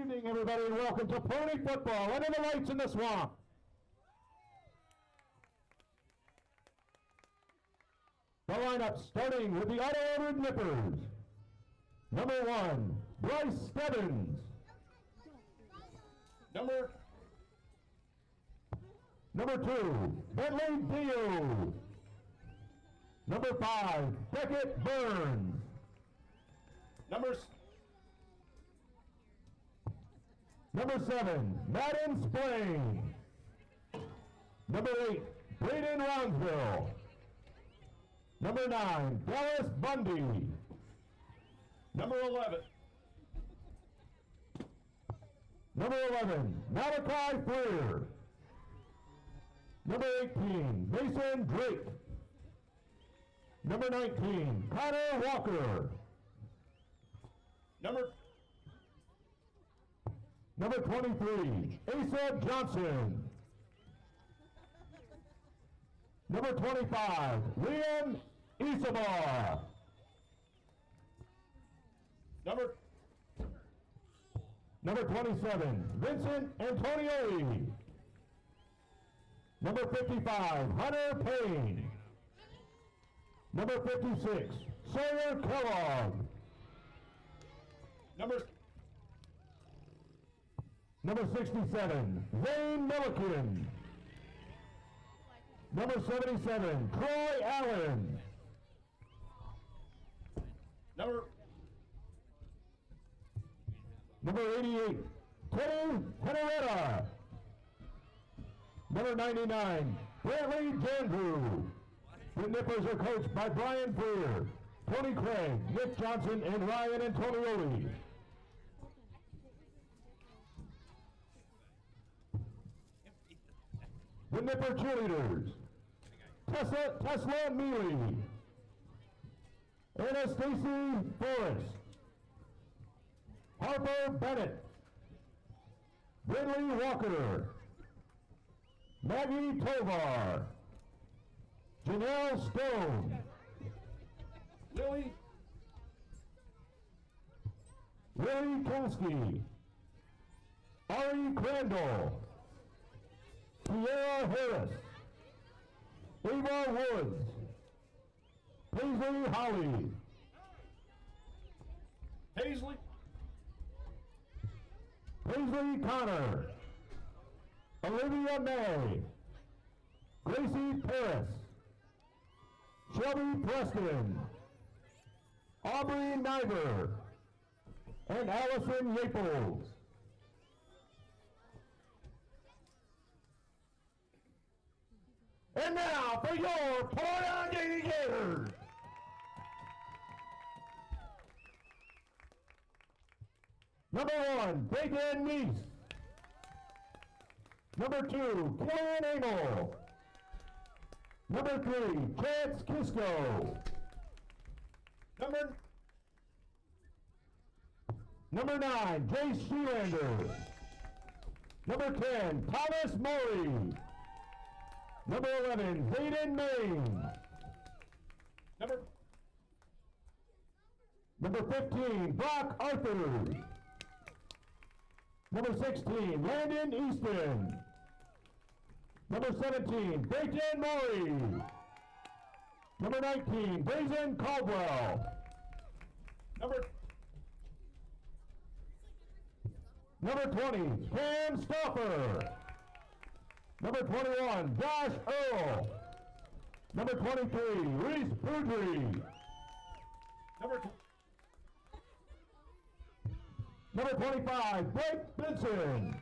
evening, everybody, and welcome to Pony Football under the lights in the swamp. The lineup starting with the Otto-Eldred Nippers. Number 1, Bryce Stebbins. Number 2, Bentley Dio. Number 5, Beckett Burns. Number 7, Madden Splain. Number 8, Braden Roundsville. Number 9, Dallas Bundy. Number 11, Malachi Freer. Number 18, Mason Drake. Number 19, Connor Walker. Number 23, Asa Johnson. Number 25, Liam Isabar. Number 27, Vincent Antonioli. Number 55, Hunter Payne. Number 56, Sawyer Kellogg. Number 67, Zane Milliken. Number 77, Troy Allen. Number 88, Teddy Henrietta. Number 99, Brantley Jandrew. The Nippers are coached by Brian Freer, Tony Craig, Nick Johnson, and Ryan Antonioli. The Nipper cheerleaders, Tesla Mealy, Anastasia Forrest, Harper Bennett, Brindley Walker, Maggie Tovar, Janelle Stone, Lily Kolsky, Ari Crandall, Sierra Harris, Ava Woods, Paisley Holly, Paisley Connor, Olivia May, Gracie Paris, Shelby Preston, Aubrey Niver, and Allison Yaples. And now for your Allegany Gators. Number 1, Bacon Neese. Number 2, Killian Engel. Number 3, Chance Kisco. Number 9, Jace Sheelander. Number 10, Thomas Murray. Number 11, Hayden Main. Number 15, Brock Arthur. Number 16, Landon Easton. Number 17, Brayton Murray. Number 19, Brazen Caldwell. Number 20, Cam Stauffer. Number 21, Josh Earl. Number 23, Reese Boudry. Number 25, Blake Benson.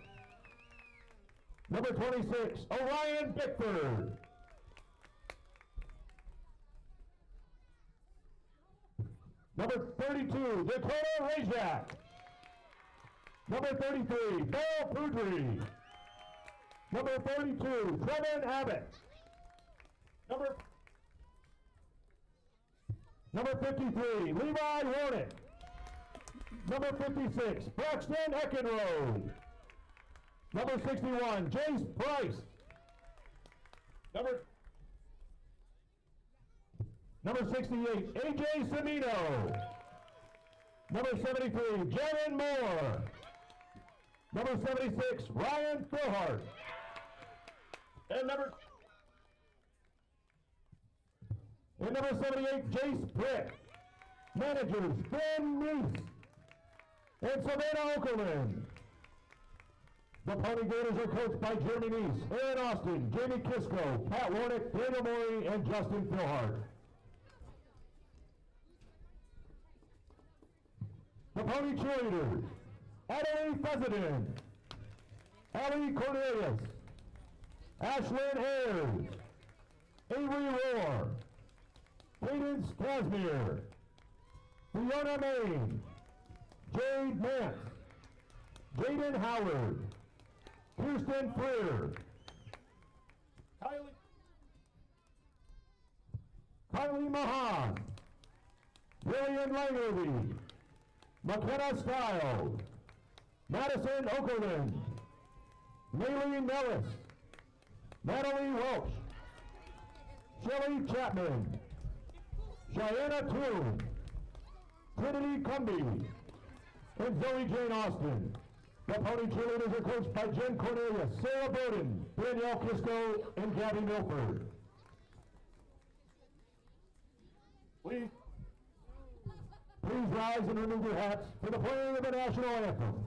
Number 26, Orion Bickford. Number 32, Dakota Rajak. Number 33, Bill Boudry. Number 32, Trevin Abbott. Number 53, Levi Warnick. Number 56, Braxton Eckenrode. Number 61, Jace Price. Number 68, AJ Semino. Number 73, Jaron Moore. Number 76, Ryan Philhart. And number 78, Jace Britt. Managers, Ben Reese and Savannah Okerlund. The Pony Gators are coached by Jeremy Neese, Aaron Austin, Jamie Kisco, Pat Warnick, Daniel Morey, and Justin Philhart. The Pony Cheerleaders, Adelie Fezenden, Allie Cornelius, Ashlyn Ayers, Avery Rohr, Cadence Casimir, Fiona Main, Jade Nance, Jaden Howard, Kirsten Freer, Kylie Mahan, Lillian Langerby, McKenna Stiles, Madison Okerlund, Maylene Nellis, Natalie Welch, Shelley Chapman, Cheyenne Toon, Trinity Cumby, and Zoe Jane Austin. The Pony Cheerleaders are coached by Jen Cornelius, Sarah Bowden, Danielle Kisco, and Gabby Milford. Please rise and remove your hats for the playing of the national anthem.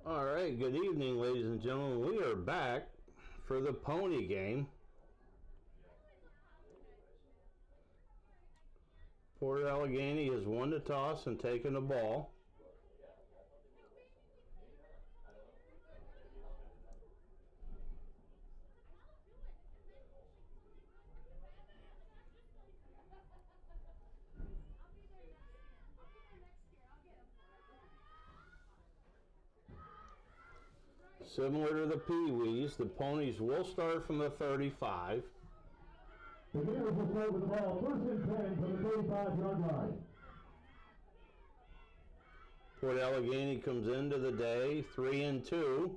All right, good evening, ladies and gentlemen. We are back for the pony game. Port Allegany has won the toss and taken the ball. Similar to the Pee-wees, the ponies will start from the 35. The Gators will start with the ball first and 10 from the 35-yard line. Port Allegany comes into the day 3-2.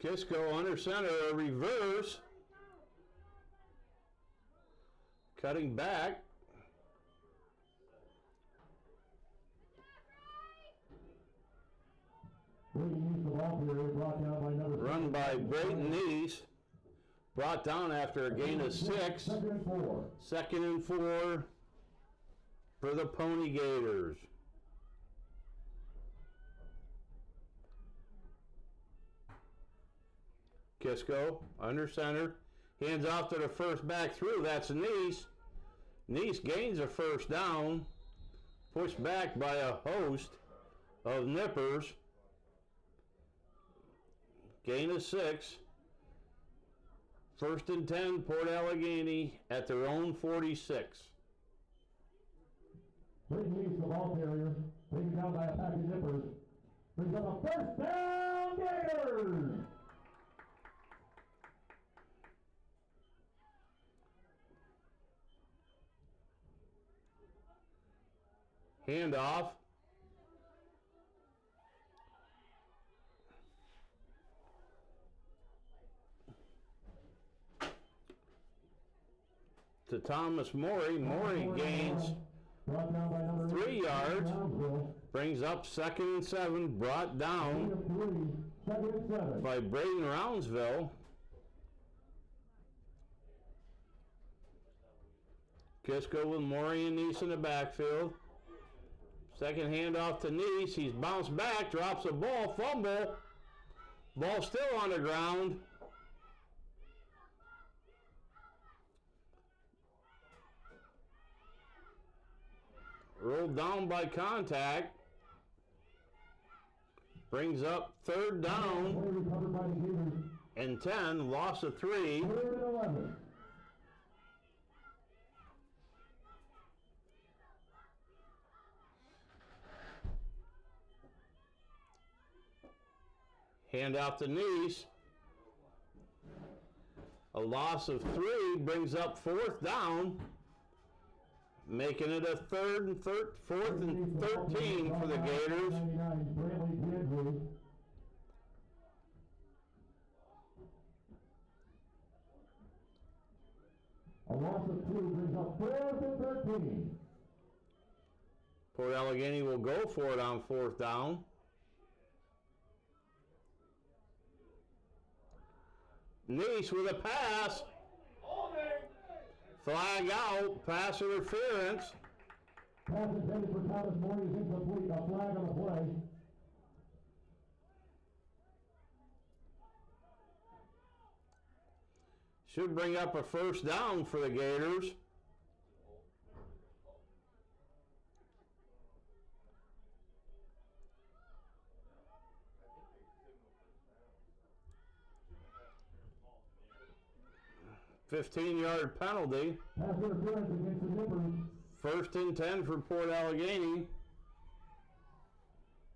Kisco under center, a reverse. Cutting back. Run by Brayton East. Brought down after a gain of 6. Second and 4 for the Pony Gators. Kisco under center, hands off to the first back through. That's Neese. Neese gains a first down, pushed back by a host of nippers. Gain of 6. First and 10, Port Allegany at their own 46. Brayton East, the ball carrier, taken down by a pack of nippers. Brings up a first down, Gators! Handoff. To Thomas Morey. Morey gains 3 yards. Brings up 2nd and 7. Brought down by Braden Roundsville. Kisco with Morey and Neese in the backfield. Second handoff to Neese. He's bounced back, drops a ball, fumble. Ball still on the ground. Rolled down by contact. Brings up 3rd down and 10. Loss of 3. Hand off to Neese. A loss of 3 brings up 4th down, making it a 4th and 13 for the Gators. A loss of 2 brings up 4th and 13. Port Allegany will go for it on 4th down. Neese with a pass. Flag out. Pass interference. Pass intended for Thomas Morey is incomplete. A flag on the play. Should bring up a 1st down for the Gators. $15-yard penalty. Pass interference against the nippers. 1st and 10 for Port Allegany.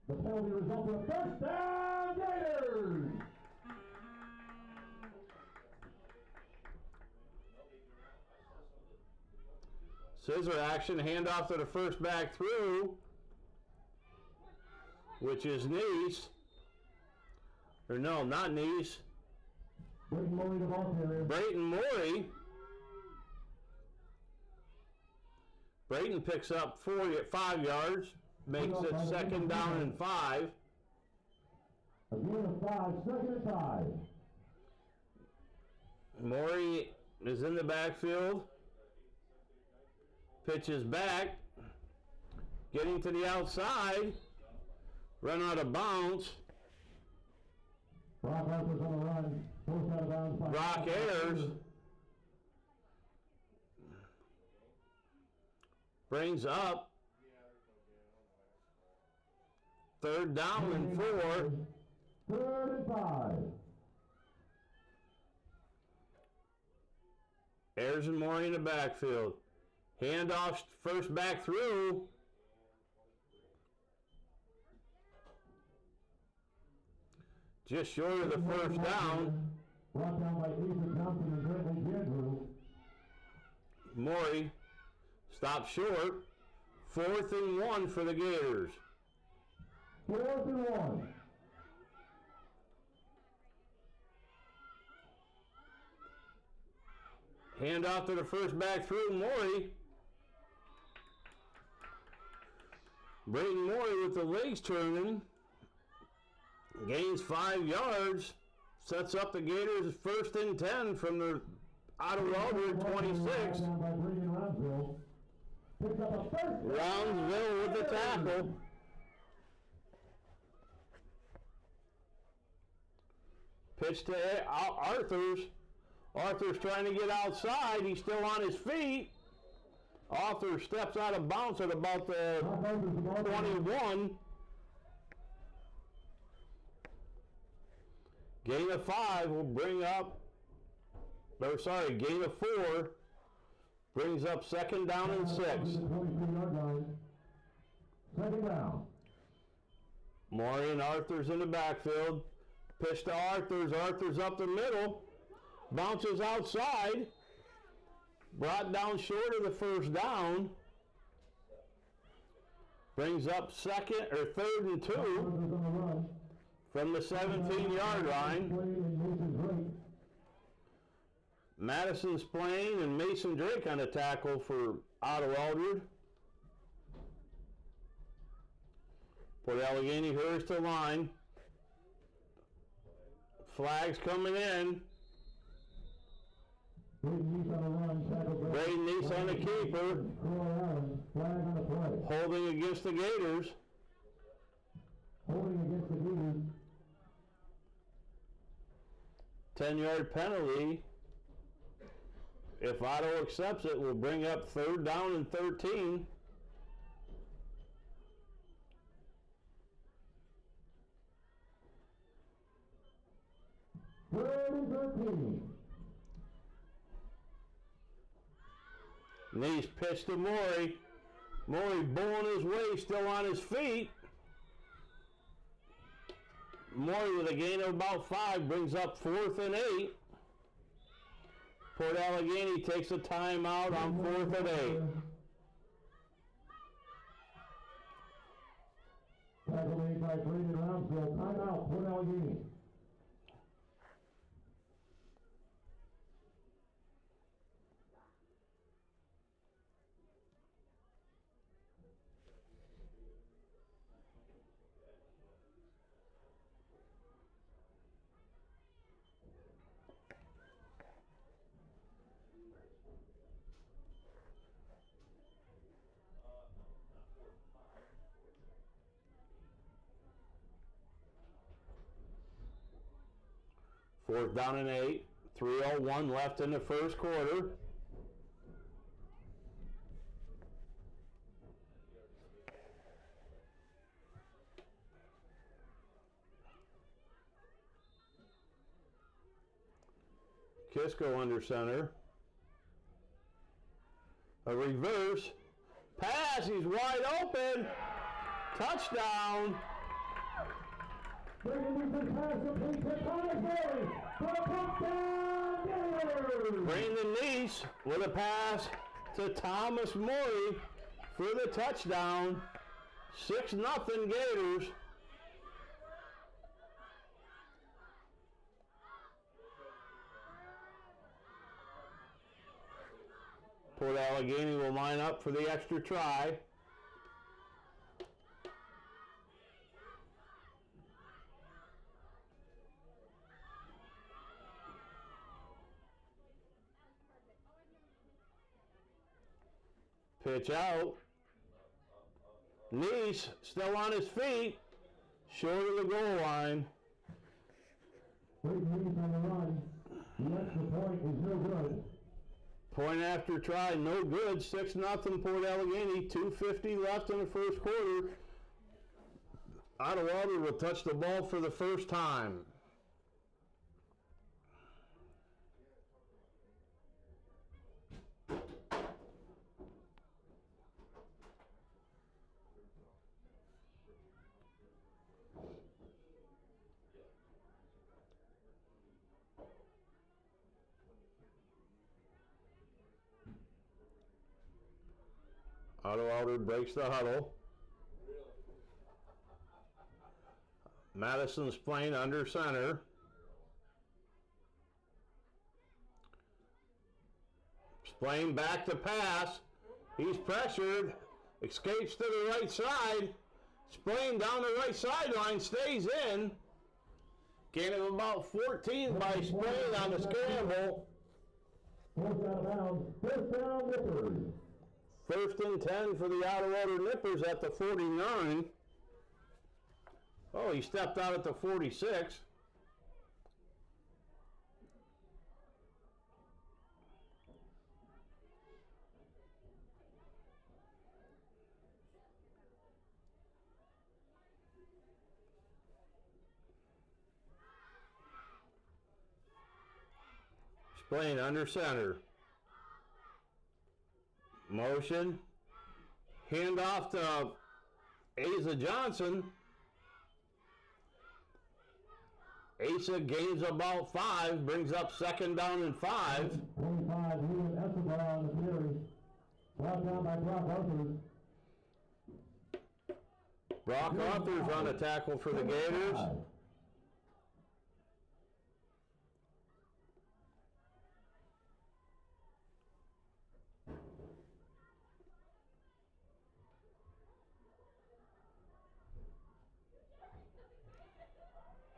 The penalty results in a first down, Gators! Scissor action, handoff to the first back through, which is Neese. Or no, not Neese. Brayton Morey, the ball carrier. Brayton Morey Brayton picks up 5 yards, makes it 2nd down and 5. Again, a 5, 2nd and 5. Morey is in the backfield. Pitches back. Getting to the outside. Run out of bounds. Brock Arthur's on the run. Forced out of bounds. Brock Ayers brings up 3rd down and 4. 3rd and 5. Ayers and Morey in the backfield. Handoff first back through. Just short of the 1st down. Brought down by Asa Johnson and Bradley Andrew. Morey stops short. 4th and 1 for the Gators. 4th and 1. Handoff to the first back through Morey. Brayton Morey with the legs turning. Gains 5 yards. Sets up the Gators 1st and 10 from the Otto-Eldred 26. Roundsville with the tackle. Pitch to Arthurs. Arthur's trying to get outside. He's still on his feet. Arthur steps out of bounds at about the 21. Gain of 5 will bring up, gain of 4 brings up 2nd down and 6. 2nd down. Morey and Arthur's in the backfield. Pitch to Arthur's. Arthur's up the middle. Bounces outside. Brought down short of the 1st down. Brings up 3rd and 2 from the 17-yard line. Madison Splain and Mason Drake on the tackle for Otto-Eldred. Port Allegany hurries to line. Flags coming in. Braden Neese on the keeper. Holding against the Gators. 10-yard penalty. If Otto accepts it, will bring up 3rd down and 13. Neese pitch to Morey. Morey bowling his way, still on his feet. Morey with a gain of about 5 brings up 4th and 8. Port Allegany takes a timeout on 4th and 8. Tackle made by Braden Roundsville. Timeout, Port Allegany. Fourth down and 8. 3:01 left in the first quarter. Kisco under center. A reverse. Pass. He's wide open. Touchdown. Brandon Neese with a pass to Thomas Morey for the touchdown. 6-0 Gators. Port Port Allegany will line up for the extra try. Pitch out. Neese still on his feet, short of the goal line. Great Neese on the run. The extra point is no good. Point after try, no good. 6-0 Port Allegany. 2:50 left in the first quarter. Otto-Eldred will touch the ball for the first time. Otto-Eldred breaks the huddle. Madison's playing under center. Playing back to pass. He's pressured. Escapes to the right side. Splaying down the right sideline. Stays in. Gain of about 14 by Splaying on the scramble. Fourth out of bounds. First down, Nippers. 1st and 10 for the Otto-Eldred Nippers at the 49. Oh, he stepped out at the 46. Playing under center. Motion. Handoff to Asa Johnson. Asa gains about 5, brings up 2nd down and 5. 25, William Escobar on the carry. Brought down by Brock Arthurs. Brock Arthurs on a tackle for the Gators.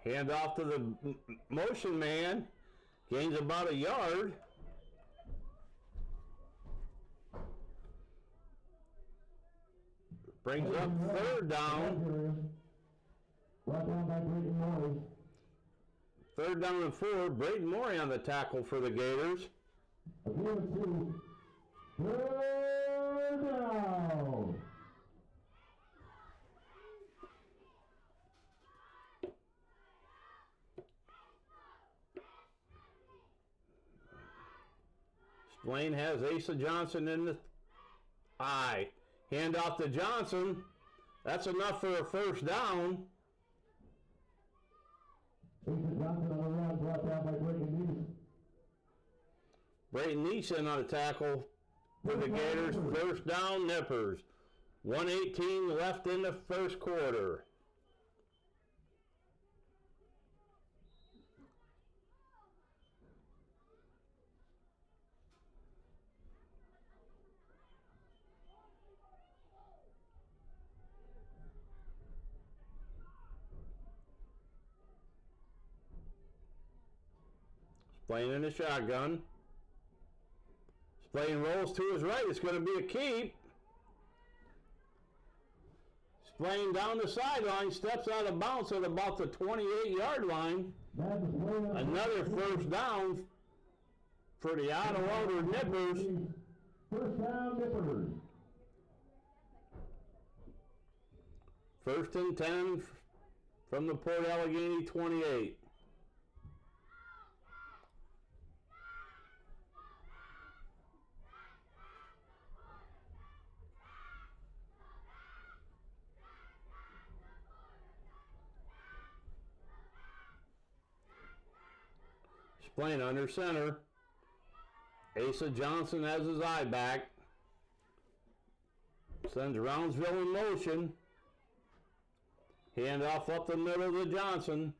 Hand off to the motion man. Gains about a yard. Brings up 3rd down. Brought down by Brayton Morey. 3rd down and 4. Brayton Morey on the tackle for the Gators. Again, 2. 3rd down. Blaine has Asa Johnson in the eye. Hand off to Johnson. That's enough for a 1st down. Asa Johnson on the run, brought down by Brayton Neese. Brayton Neese on a tackle for the Gators. 1st down, Nippers. 1:18 left in the first quarter. Playing in the shotgun. Splaying rolls to his right. It's going to be a keep. Splaying down the sideline. Steps out of bounds at about the 28-yard line. Another 1st down for the Otto-Eldred Nippers. 1st down, Nippers. 1st and 10 from the Port Allegany 28. Playing under center. Asa Johnson has his eye back. Sends Roundsville in motion. Handoff up the middle to Johnson.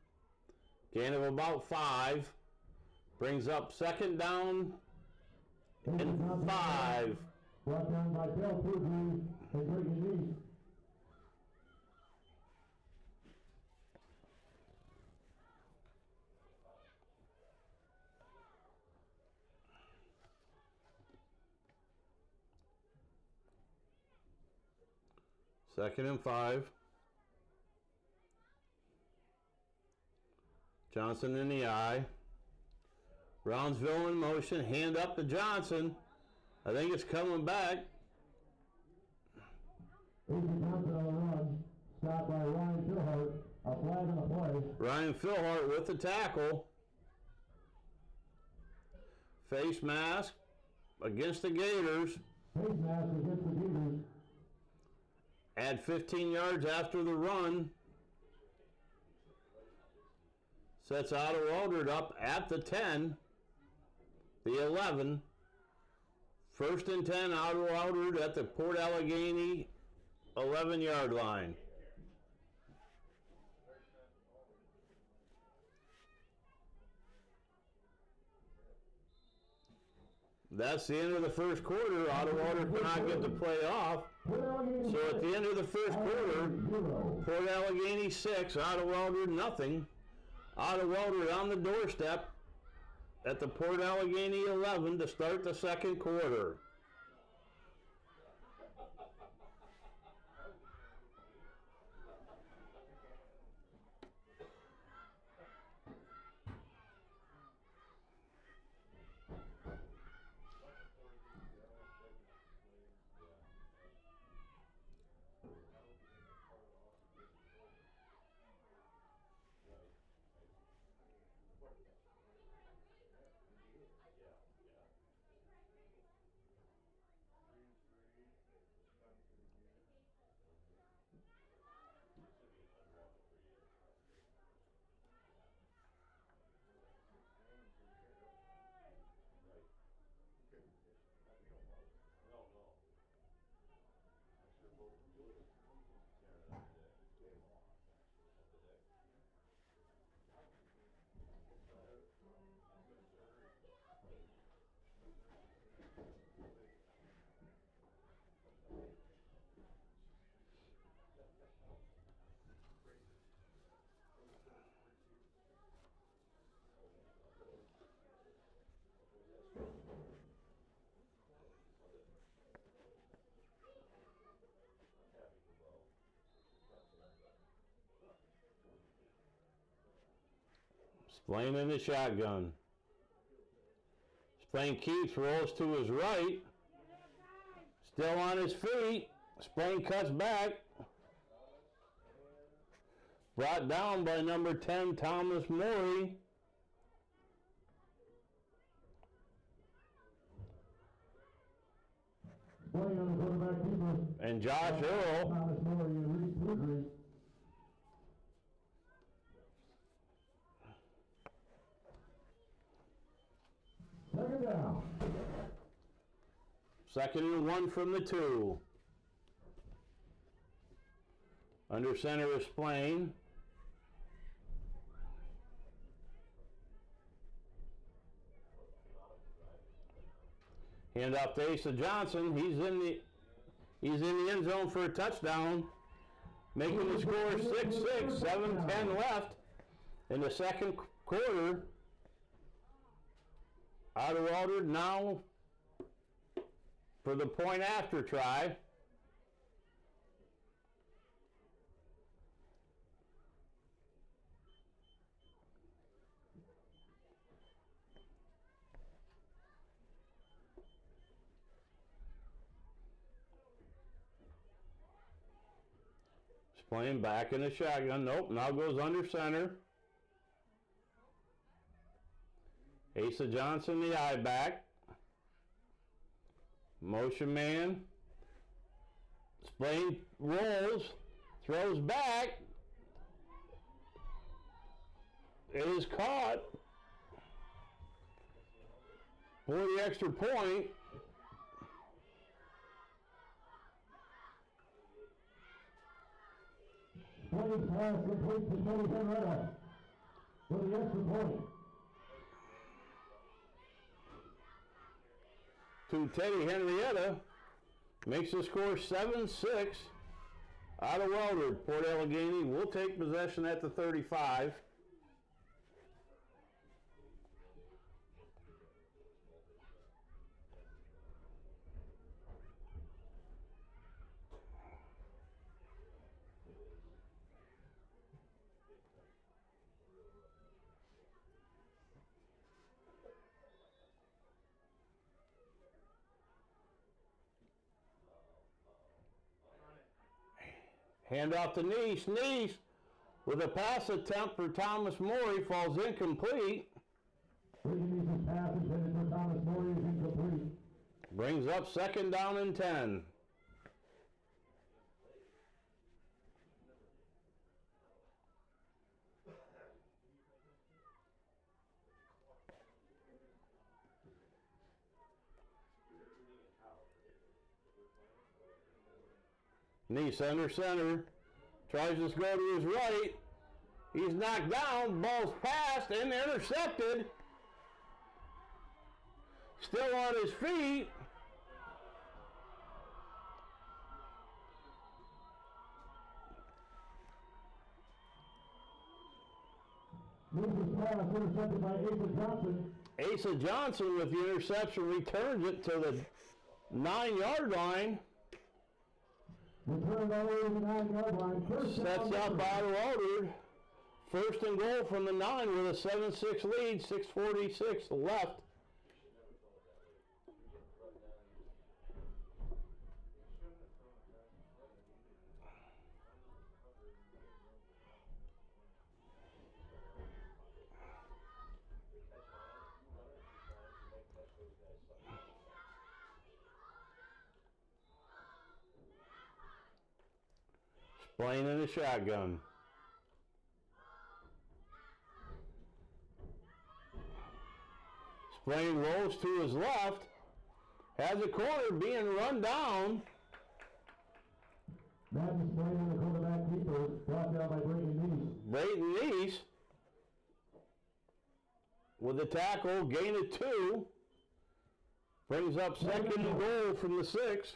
Gain of about 5. Brings up 2nd down and 5. Brought down by Bill Pughley and Brigham East. Second and 5. Johnson in the eye. Brownsville in motion. Hand up to Johnson. I think it's coming back. Johnson on the run. Stopped by Ryan Philhart. A flag on the play. Ryan Philhart with the tackle. Face mask against the Gators. Face mask against the Gators. Add 15 yards after the run. Sets Otto-Eldred up at the 10. The 11. First and 10, Otto-Eldred at the Port Allegany 11-yard line. That's the end of the first quarter. Otto-Eldred cannot get the play off. So at the end of the first quarter, Port Allegany 6, Otto-Eldred nothing. Otto-Eldred on the doorstep at the Port Allegany 11 to start the second quarter. Splain in the shotgun. Splain keeps, rolls to his right. Still on his feet. Splain cuts back. Brought down by number 10, Thomas Morey. And Josh Earl. Thomas Morey and Reese Woodring. Second down. Second and 1 from the 2. Under center is Splain. Hand off to Asa Johnson. He's in the end zone for a touchdown. Making the score 6-6, 7-10 left in the second quarter. Otto-Eldred now for the point after try. Playing back in the shotgun. Nope, now goes under center. Asa Johnson, the eye back. Motion man. Splain rolls, throws back. It is caught for the extra point. Point pass complete to Tony Henretta for the extra point. to Teddy Henrietta. Makes the score 7-6. Otto-Eldred. Port Allegany will take possession at the 35. Hand off to Nice. Nice with a pass attempt for Thomas Morey falls incomplete. Pass intended for Thomas Morey is incomplete. Brings up 2nd down and 10. Nice under center. Tries to go to his right. He's knocked down. Ball's passed and intercepted. Still on his feet. Nice's pass intercepted by Asa Johnson. Asa Johnson with the interception returns it to the 9-yard line. Returned all the way to the 9-yard line. Sets up Otto-Eldred. 1st and goal from the 9 with a 7-6 lead. 6:46 left. Playing in the shotgun. Splain rolls to his left. Has a corner being run down. Matthew Splain, the quarterback keeper, brought down by Brayton Nice. Brayton Nice with the tackle, gain of 2. Brings up 2nd and goal from the 6.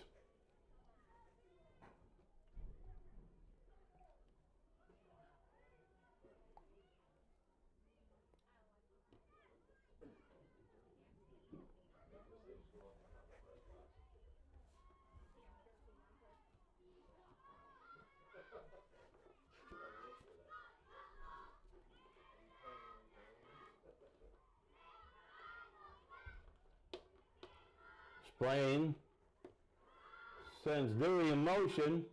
Splain sends Dewey in motion.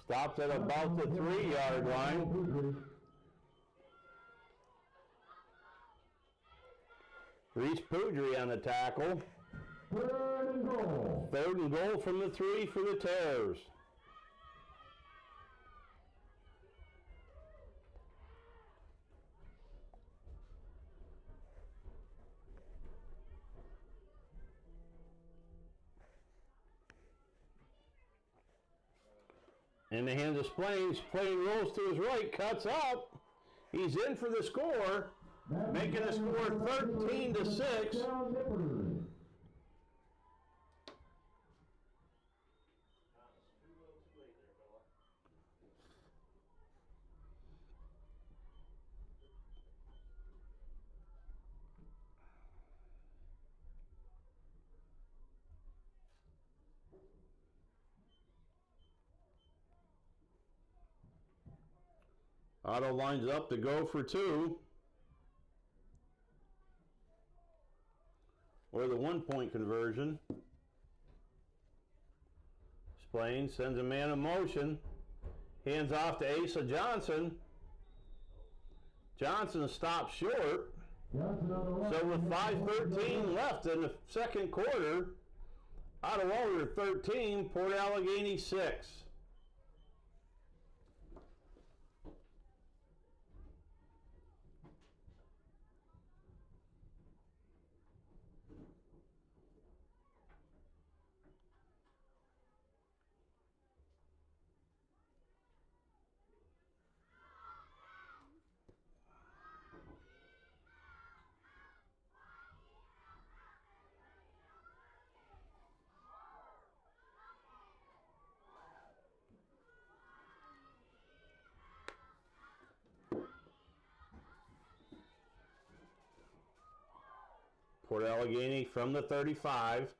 Stops at about the 3-yard line. Reese Poudry on the tackle. 3rd and goal. 3rd and goal from the 3 for the Terrors. In the hands of Splain. Splain rolls to his right, cuts up. He's in for the score, making the score 13-6. Otto lines up to go for 2. Or the 1-point conversion. Splain sends a man in motion. Hands off to Asa Johnson. Johnson stops short. So with 5:13 left in the 2nd quarter, Otto-Eldred 13, Port Allegany 6. Port Allegany from the 35.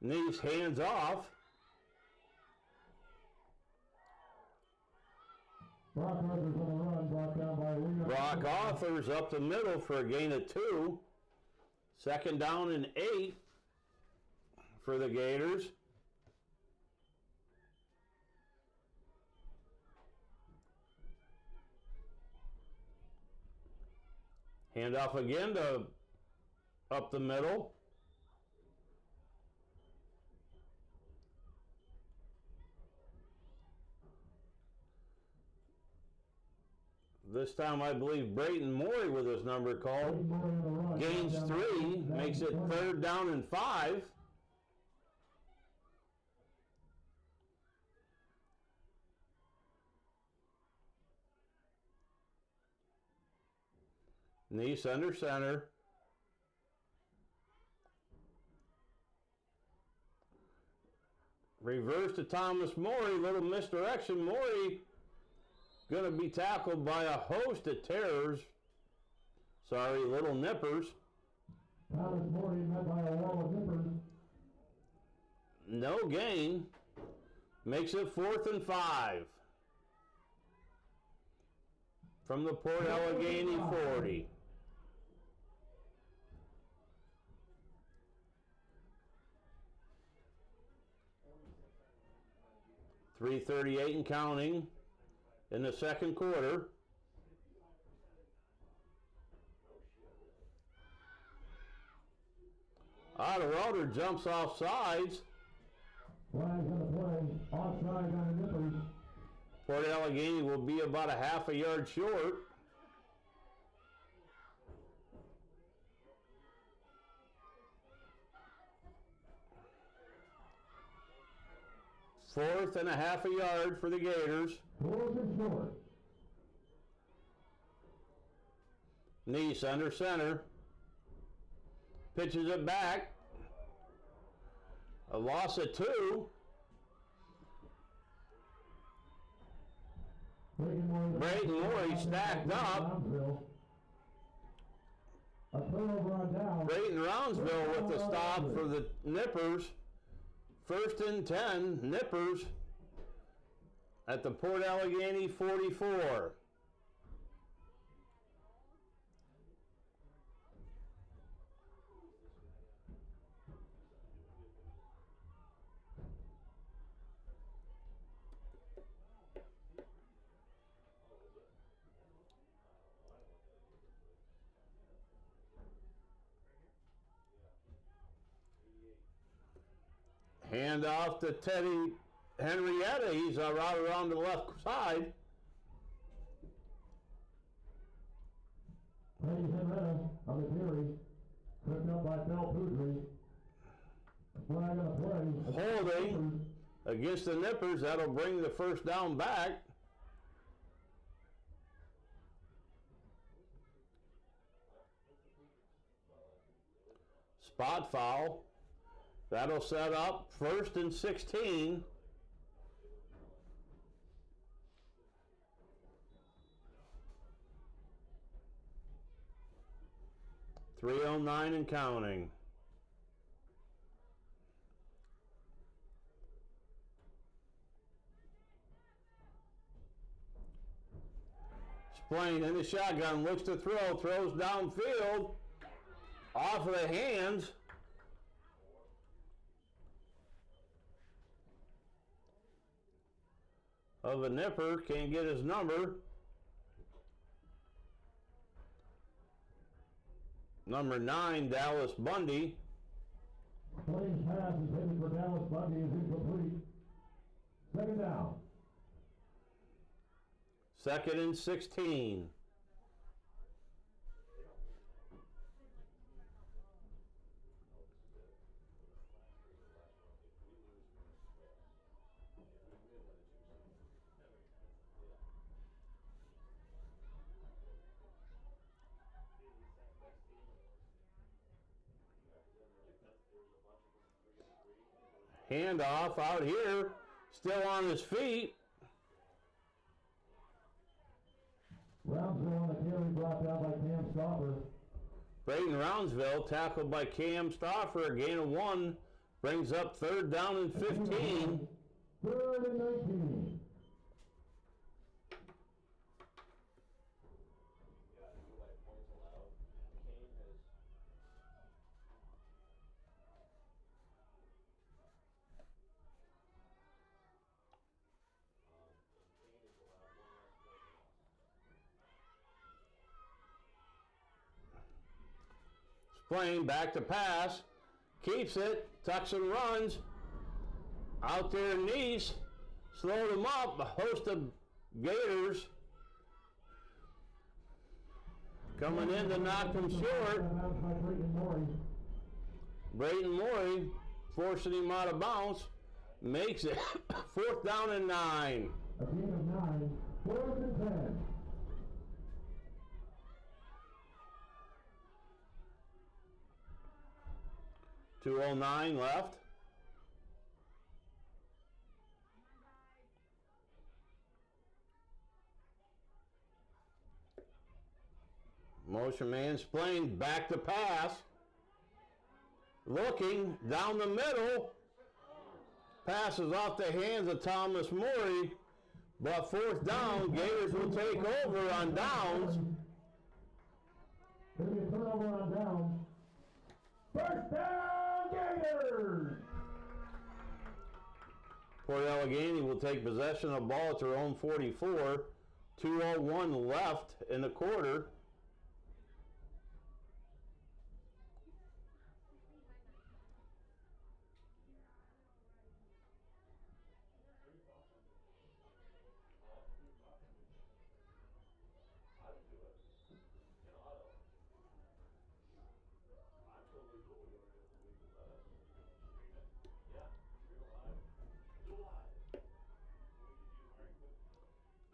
Nice hands off. Brock Arthur's on the run, brought down by William. Brock Arthur's up the middle for a gain of 2. Second down and 8 for the Gators. Handoff again to up the middle. This time I believe Brayton Morey with his number called. Gains 3, makes it third down and 5. Nice under center. Reverse to Thomas Morey, little misdirection. Morey going to be tackled by a host of terrors. Sorry, little nippers. Thomas Morey met by a wall of nippers. No gain. Makes it 4th and 5. From the Port Allegany 40. .338 and counting in the second quarter. Otto-Eldred jumps off sides. Flag on the play. Offside on the nippers. Port Allegany will be about a half a yard short. Fourth and a half a yard for the Gators. 4th and short. Nice under center. Pitches it back. A loss of 2. Brayton Morey stacked up. Brayton Roundsville with the stop for the Nippers. 1st and 10, Nippers at the Port Allegany 44. Hand off to Teddy Henrietta. He's right around the left side. Teddy Henrietta on the carry. Picked up by Phil Putri. Flag on the play. Holding against the Nippers. That'll bring the first down back. Spot foul. That'll set up 1st and 16. .309 and counting. Splain in the shotgun, looks to throw, throws downfield, off of the hands. Of a Nipper, can't get his number. Number 9, Dallas Bundy. Plays pass is headed for Dallas Bundy, is incomplete. Second down. 2nd and 16. Handoff out here, still on his feet. Brownsville on the carry, brought down by Cam Stoffer. Brayton Roundsville tackled by Cam Stoffer, a gain of 1, brings up 3rd down and 15. 3rd and 19. Playing back to pass, keeps it, tucks and runs. Out there, Nice slowed him up. A host of Gators coming in to knock him short. Brayton Morey forcing him out of bounds, makes it 4th down and 9. A gain of 9, 4th and 10. .209 left. Motion man's playing back to pass. Looking down the middle. Passes off the hands of Thomas Morey. But 4th down, Gators will take over on downs. Going to be a turnover on downs. 1st down, Gators! Port Allegany will take possession of the ball at their own 44. 2:01 left in the quarter.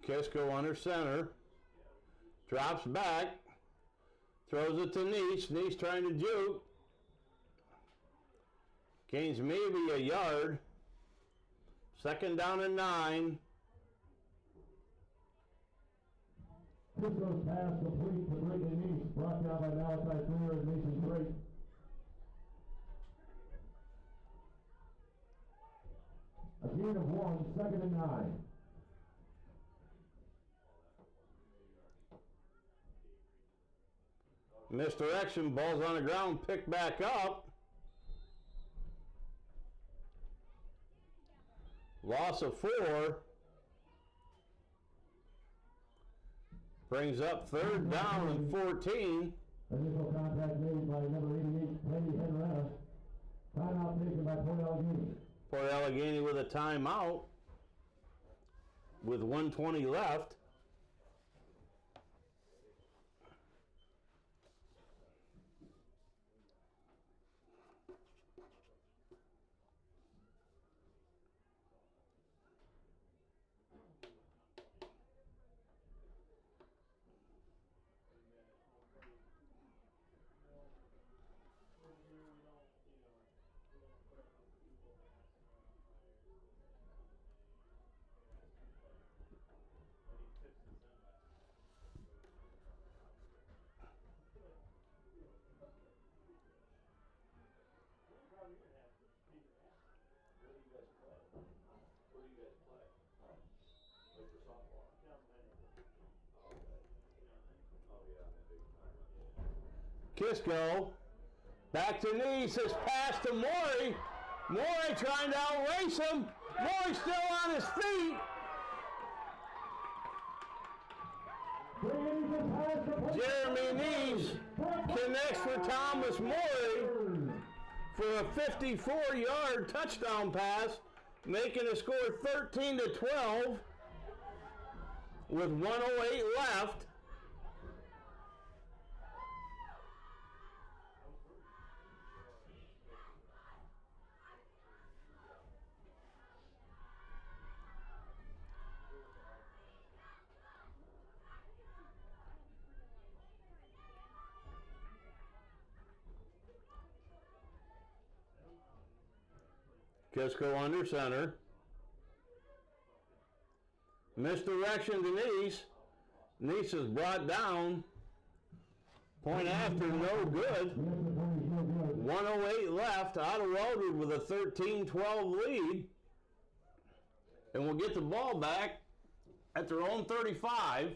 Kisco under center, drops back, throws it to Nice. Nice trying to juke. Gains maybe a yard. 2nd down and 9. Kisco's pass complete to Brayton Nice, brought down by Malachi Freer and Mason Drake. A gain of 1, 2nd and 9. Misdirection, ball's on the ground, picked back up. Loss of 4. Brings up 3rd down and 14. Initial contact made by number 88, Penny Henretta. Timeout taken by Port Allegany. Port Allegany with a timeout with 1:20 left. Kisco, back to Nice, his pass to Morey. Morey trying to outrace him. Morey still on his feet. Jeremy Nice connects for Thomas Morey for a 54-yard touchdown pass, making the score 13-12 with 1:08 left. Kisco under center. Misdirection to Nice. Nice is brought down. Point after, no good. 1:08 left. Otto-Eldred with a 13-12 lead. And we'll get the ball back at their own 35.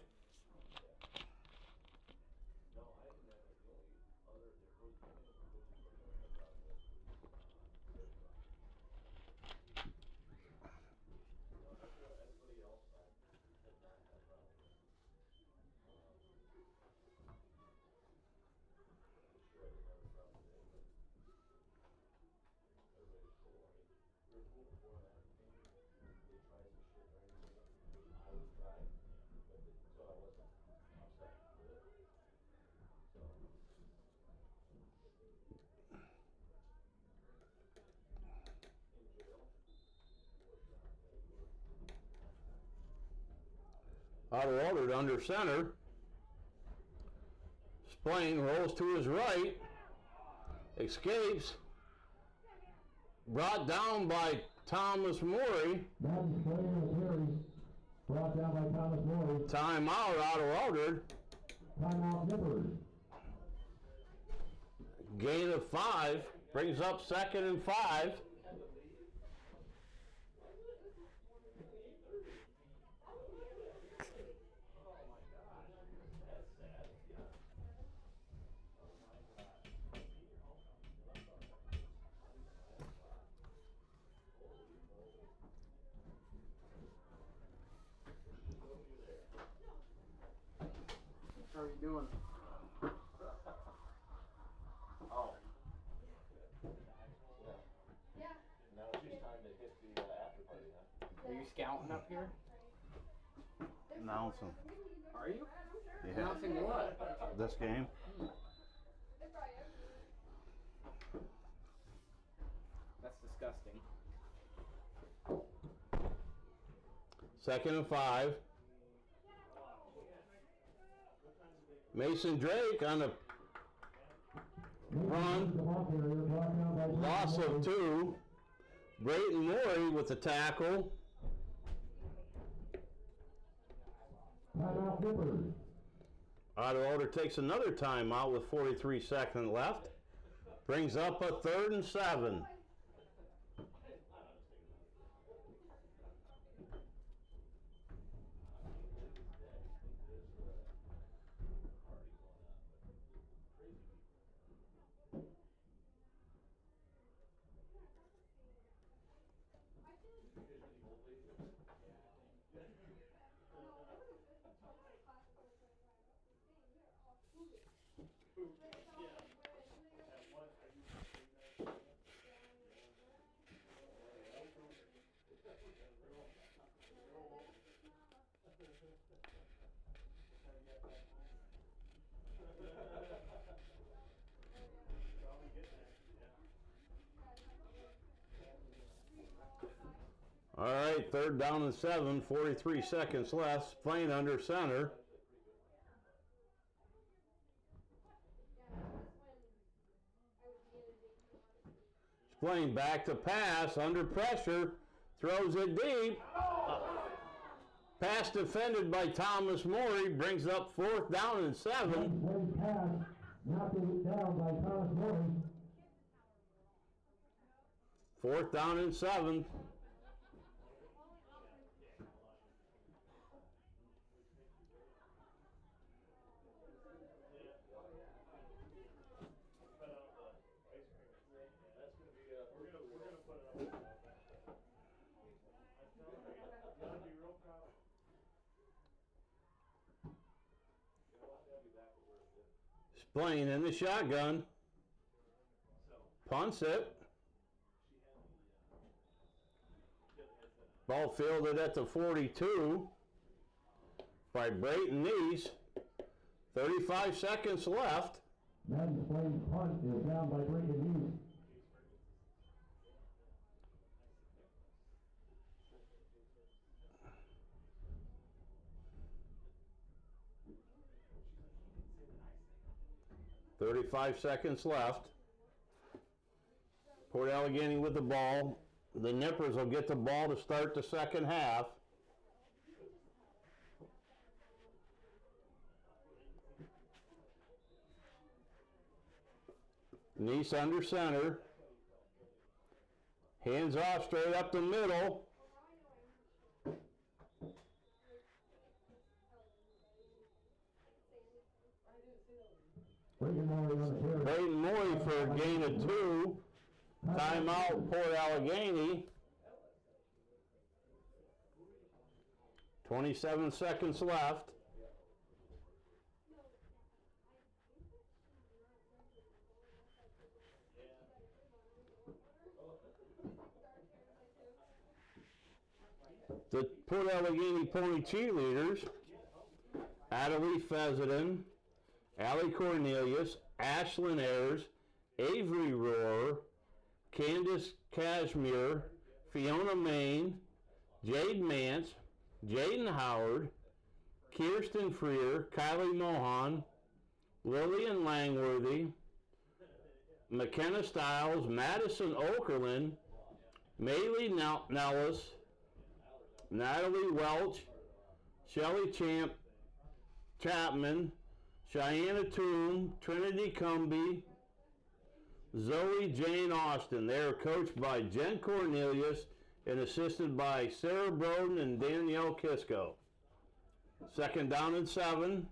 Otto-Eldred under center. Splain rolls to his right. Escapes. Brought down by Thomas Morey. Brought down by Thomas Morey. Timeout, Otto-Eldred. Timeout, Nippers. Gain of 5. Brings up 2nd and 5. How are you doing? Oh. Yeah. Now it's just time to hit the after party, huh? Are you scouting up here? Announcing. Are you? Yeah. Announcing what? This game. That's disgusting. 2nd and 5. Mason Drake on the run. Loss of 2. Brayton Morey with the tackle. Timeout, Nippers. Otto-Eldred takes another timeout with 43 seconds left. Brings up a 3rd and 7. All right, 3rd down and 7, 43 seconds left. Playing under center. Playing back to pass, under pressure, throws it deep. Pass defended by Thomas Morey, brings up 4th down and 7. Pass, knocked it down by Thomas Morey. 4th down and 7. Playing in the shotgun. Punts it. Ball fielded at the 42 by Brayton Neese. 35 seconds left. Madden's playing punt is down by Brayton Neese. .35 seconds left. Port Allegany with the ball. The Nippers will get the ball to start the second half. Nice under center. Hands off straight up the middle. Brayton Morey for a gain of 2. Timeout, Port Allegany. 27 seconds left. The Port Allegany Pony cheerleaders, Adelie Fezenden, Allie Cornelius, Ashlyn Ayers, Avery Rohr, Candace Cashmere, Fiona Main, Jade Mance, Jaden Howard, Kirsten Freer, Kylie Mohan, Lillian Langworthy, McKenna Stiles, Madison Okerlund, Maylee Nellis, Natalie Welch, Shelley Chapman, Cheyenne Toom, Trinity Cumby, Zoe Jane Austin. They are coached by Jen Cornelius and assisted by Sarah Broden and Danielle Kisco. Second down and 7.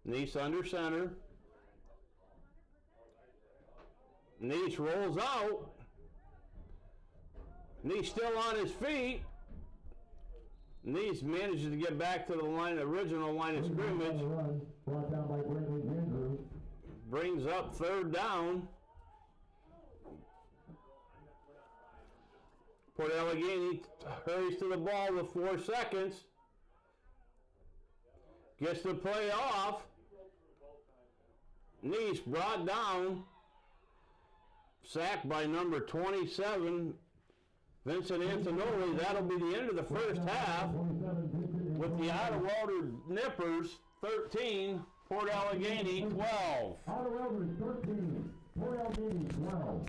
Nice under center. Nice rolls out. Nice still on his feet. Nice manages to get back to the original line of scrimmage. Brings up third down. Port Allegany hurries to the ball with 4 seconds. Gets the play off. Nice brought down. Sacked by number 27, Vincent Antonoli. That'll be the end of the first half with the Otto-Eldred Nippers 13, Port Allegany 12. Otto-Eldred 13, Port Allegany 12.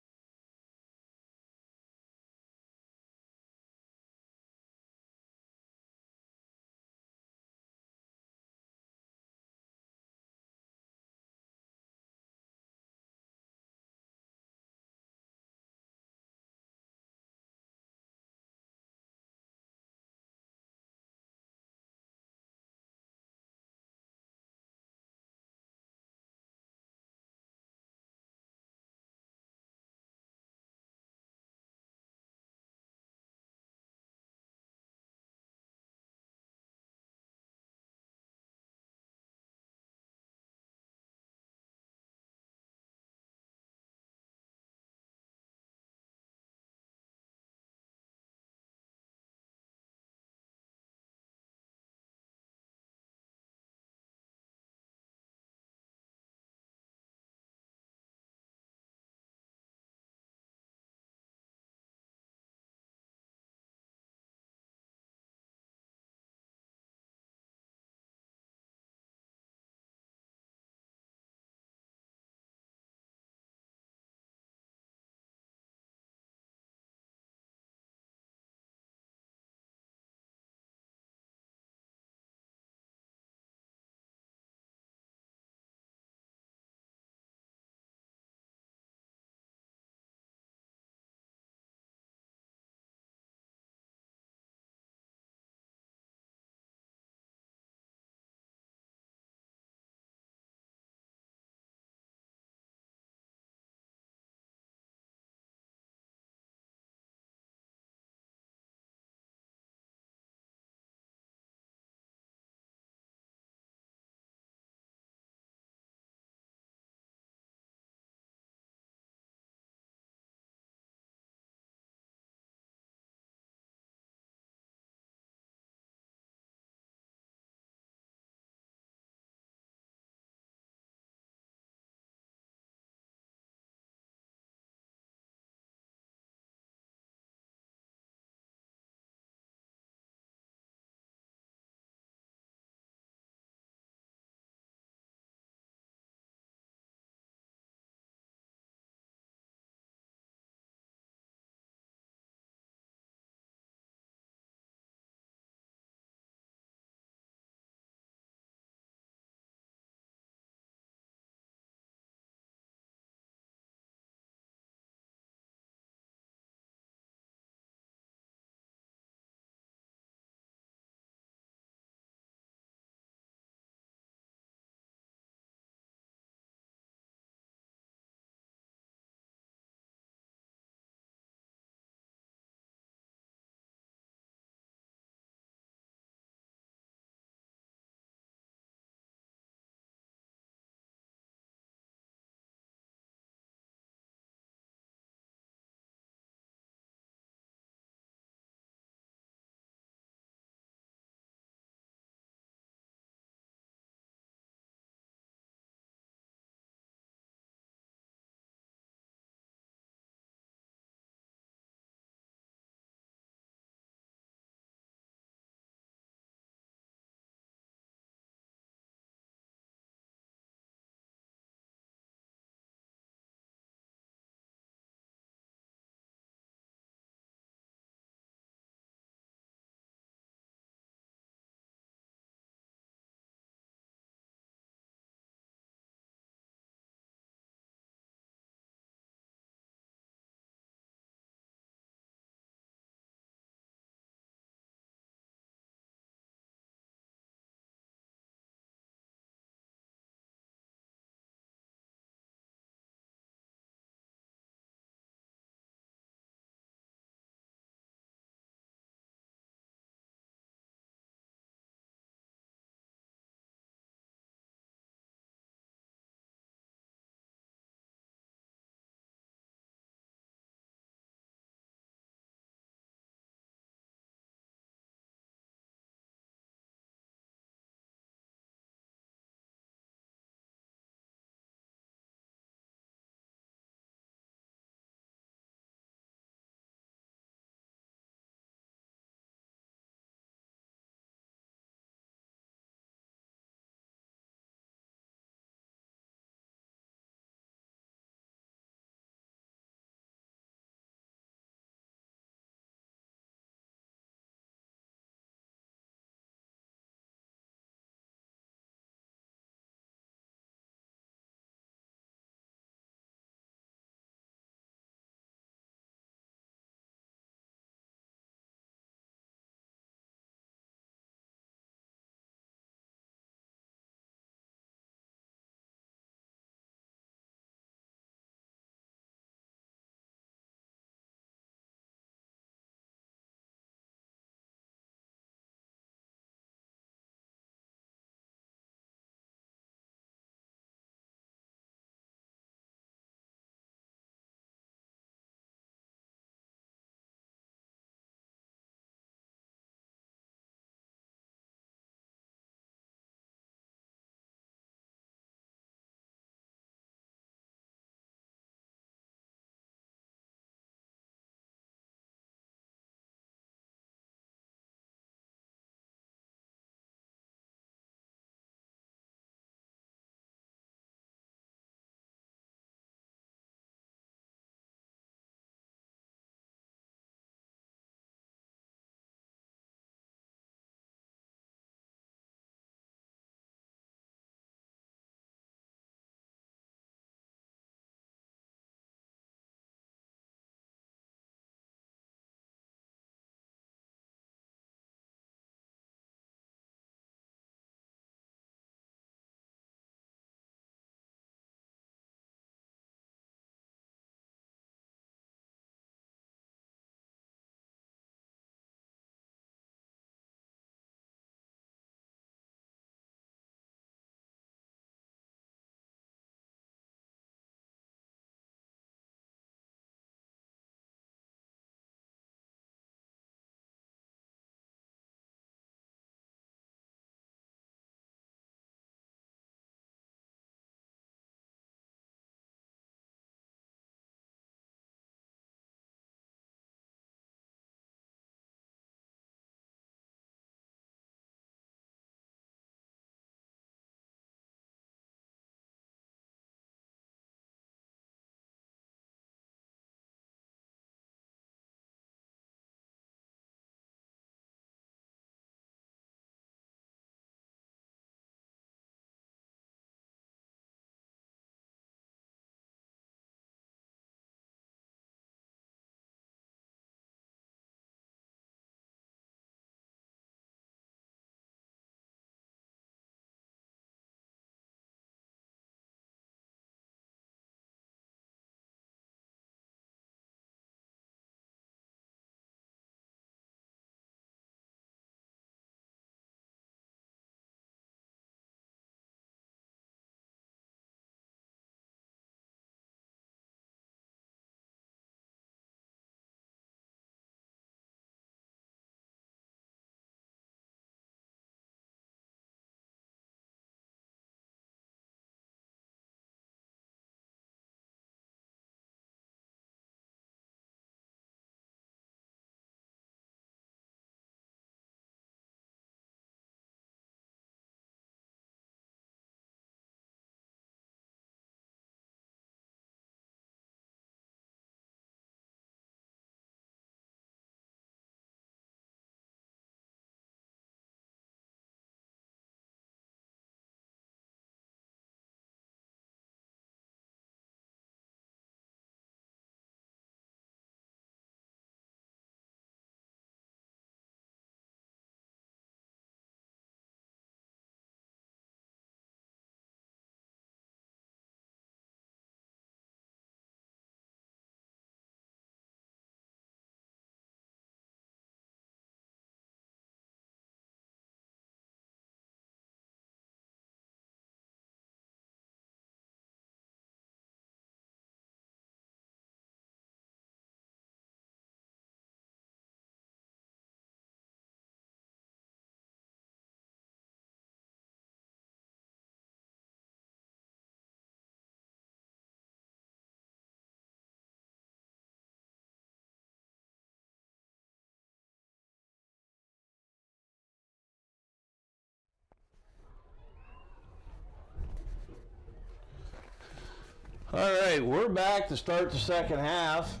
All right, we're back to start the second half.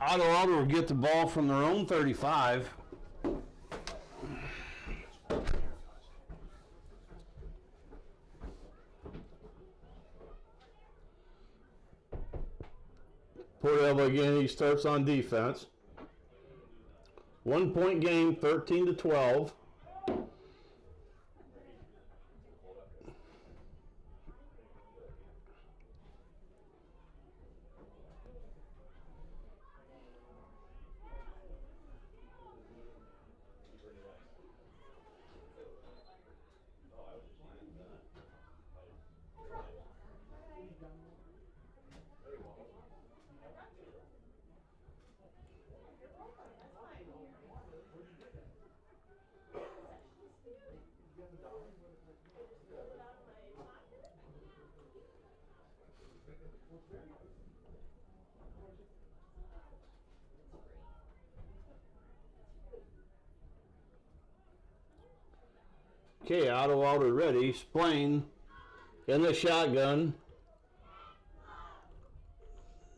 Otto-Eldred will get the ball from their own 35. Allegany starts on defense. 1 point game, 13-12. Okay, Otto-Eldred ready. Splain in the shotgun.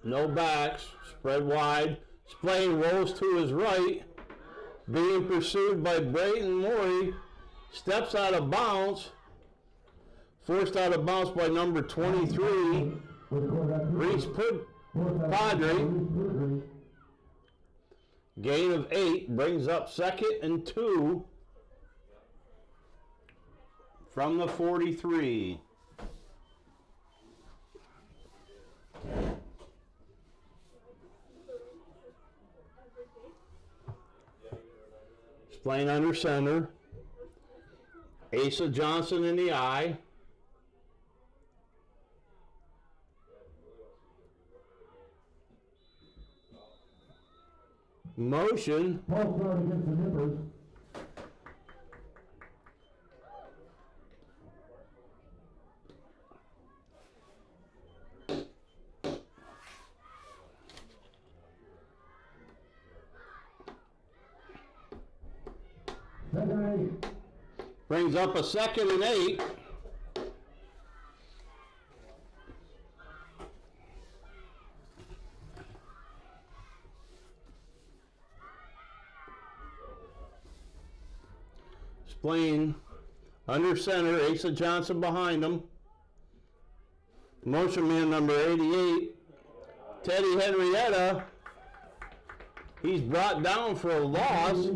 No backs. Spread wide. Splain rolls to his right. Being pursued by Brayton Morey. Steps out of bounds. Forced out of bounds by number 23. Reese Padre. Gain of 8. Brings up 2nd and 2. From the 43. Splain under center. Asa Johnson in the eye. Motion. False start against the Nippers. Brings up a 2nd and 8. Splain under center. Asa Johnson behind him. Motion man number 88. Teddy Henrietta. He's brought down for a loss.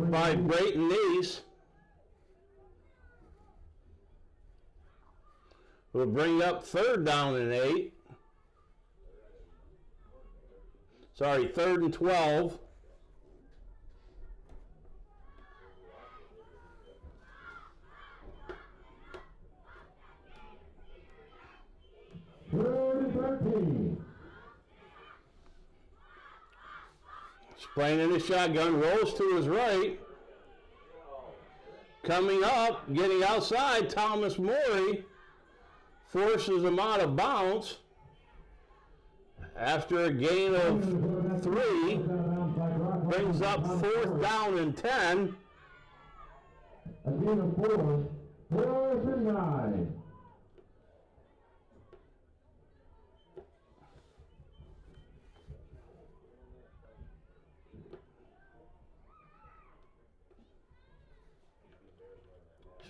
By Brayton Neese. Will bring up 3rd down and 8. Sorry, 3rd and 12. Splain in the shotgun, rolls to his right. Coming up, getting outside, Thomas Morey forces him out of bounds after a gain of 3. Brings up 4th down and 10. A gain of 4. 4th and 9.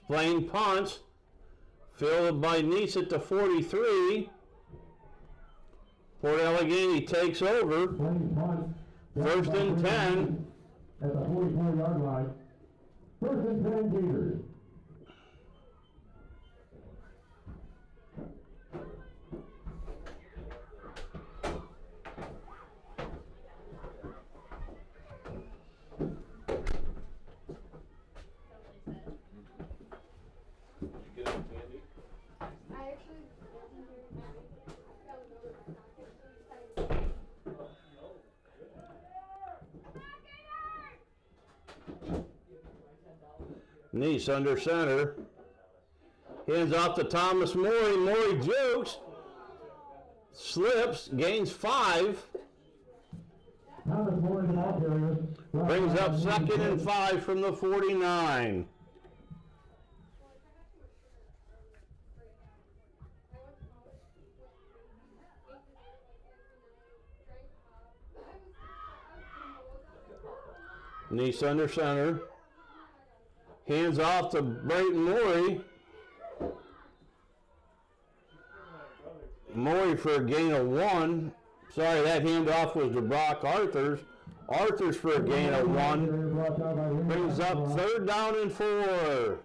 Splain punts, fielded by Neese at the 43. Port Allegany takes over. 1st and 10. At the 44-yard line. 1st and 10 Gators. Neese under center. Hands off to Thomas Morey. Morey jukes. Slips. Gains 5. Thomas Morey, the ball carrier. Brings up 2nd and 5 from the 49. Nice under center. Hands off to Brayton Morey. Morey for a gain of 1. Sorry, that handoff was to Brock Arthurs. Arthurs for a gain of 1. Brings up 3rd down and 4.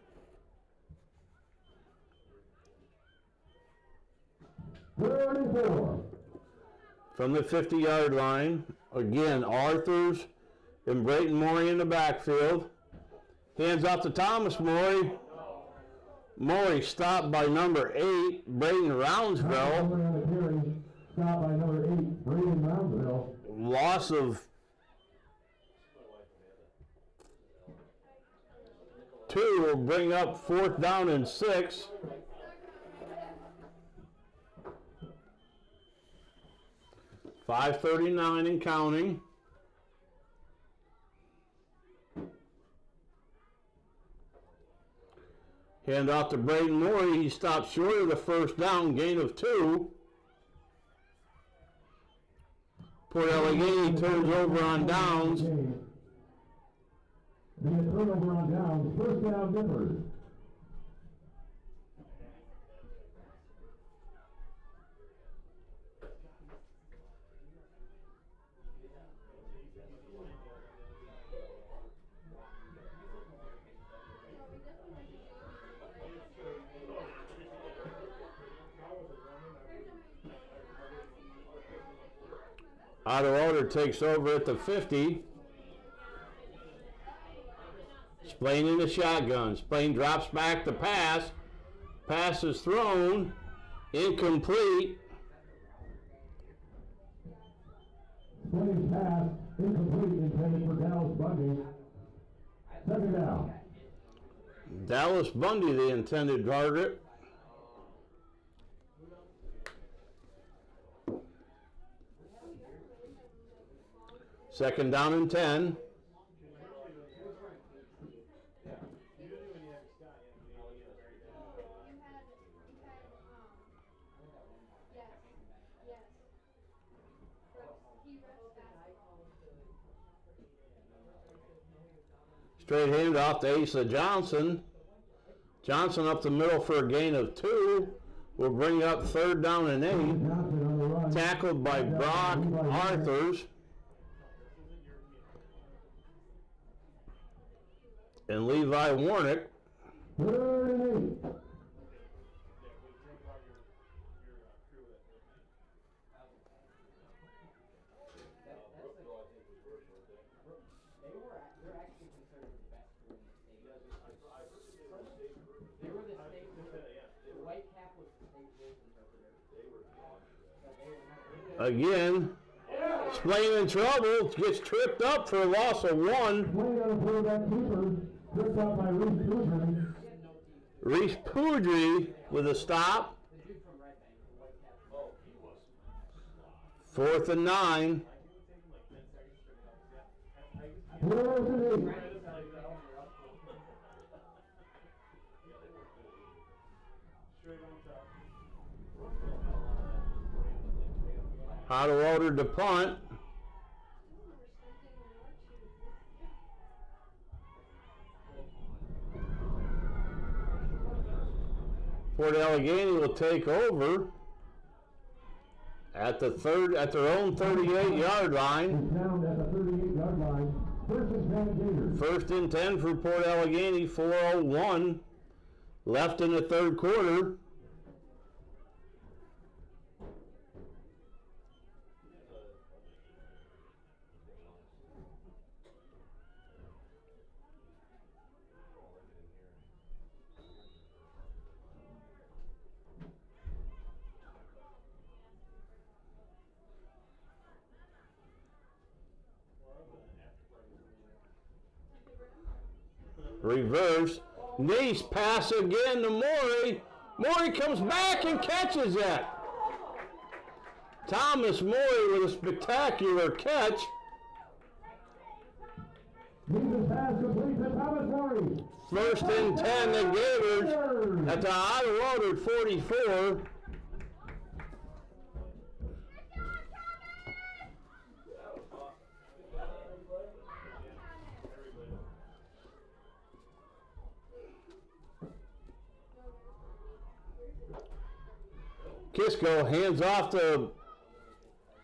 From the 50-yard line. Again, Arthurs and Brayton Morey in the backfield. Hands off to Thomas Morey. Morey stopped by number 8, Braden Roundsville. Stopped by number 8, Braden Roundsville. Loss of 2 will bring up 4th down and 6. .539 and counting. Hand off to Braden Morey. He stopped short of the 1st down, gain of 2. Port Allegany turns over on downs. The turnover on downs, 1st down Nippers. Otto-Eldred takes over at the 50. Splain in the shotgun. Splain drops back to pass. Pass is thrown. Incomplete. Splain's pass, incomplete, intended for Dallas Bundy. 2nd down. Dallas Bundy, the intended target. Second down and 10. Straight handoff to Asa Johnson. Johnson up the middle for a gain of 2. Will bring up 3rd down and 8. Tackled by Brock Arthurs. And Levi Warnick. 3rd and 8. Again, Splain in trouble, gets tripped up for a loss of 1. Splain on a fullback keeper, tripped up by Reese Poudry. Reese Poudry with a stop. 4th and 9. 4th and 8. Otto-Eldred to punt. Port Allegany will take over at their own 38-yard line. Down at the 38-yard line. 1st and 10 Gators. 1st and 10 for Port Allegany. 4:01 left in the 3rd quarter. Reverse. Nice pass again to Morey. Morey comes back and catches it. Thomas Morey with a spectacular catch. Pass complete to Thomas Morey. 1st and 10, the Gators at the Otto-Eldred 44. Kisco hands off to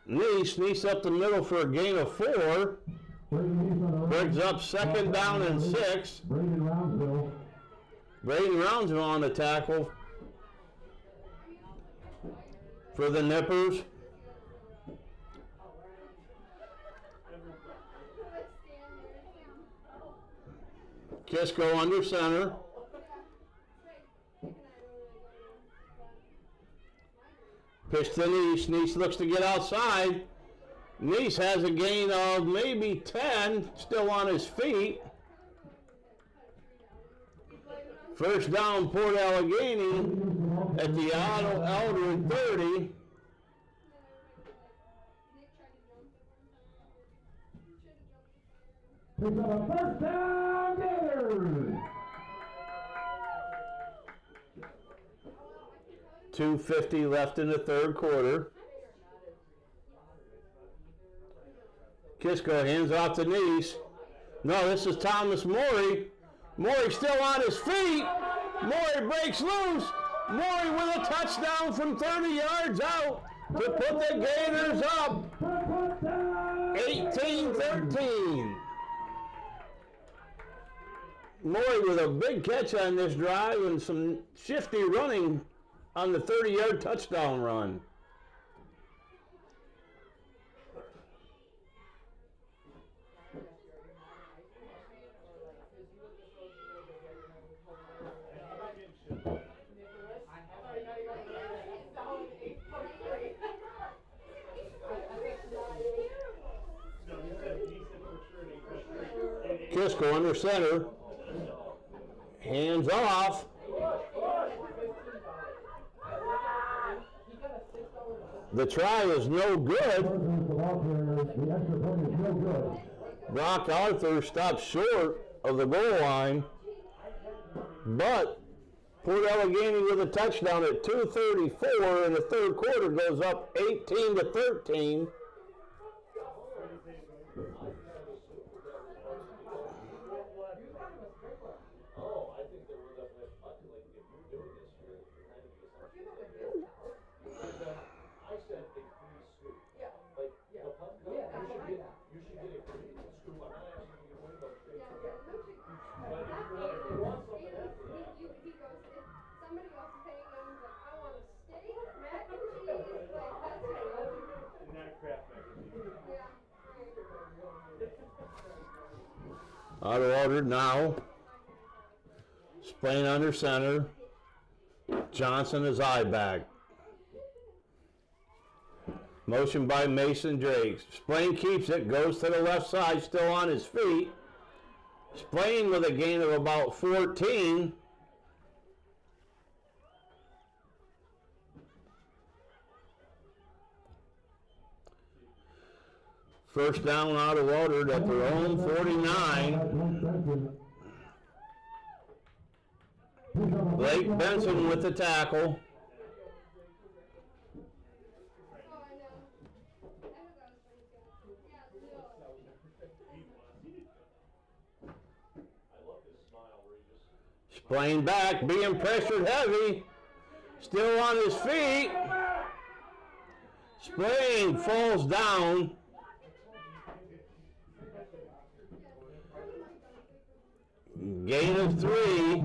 Neese. Neese up the middle for a gain of 4. Brings up second down and 6. Braden Roundsville on the tackle for the Nippers. Kisco under center. Pitch to Neese. Neese looks to get outside. Neese has a gain of maybe 10, still on his feet. First down, Port Allegany at the Otto-Eldred 30. Picks up a first down, Gators. 2:50 left in the third quarter. Kisco hands off to Neese. No, this is Thomas Morey. Morey still on his feet. Morey breaks loose. Morey with a touchdown from 30 yards out to put the Gators up 18-13. Morey with a big catch on this drive and some shifty running on the 30-yard touchdown run. Kisco under center. Hands off. The try is no good. Brock Arthur stops short of the goal line, but Port Allegany with a touchdown at 2:34 in the third quarter goes up 18-13. Otto-Eldred now. Playing under center. Johnson is eye back. Motion by Mason Drake. Splain keeps it, goes to the left side, still on his feet. Splain with a gain of about 14. First down, Otto-Eldred at their own 49. Blake Benson with the tackle. Splain back, being pressured heavy. Still on his feet. Splain falls down. Gain of 3.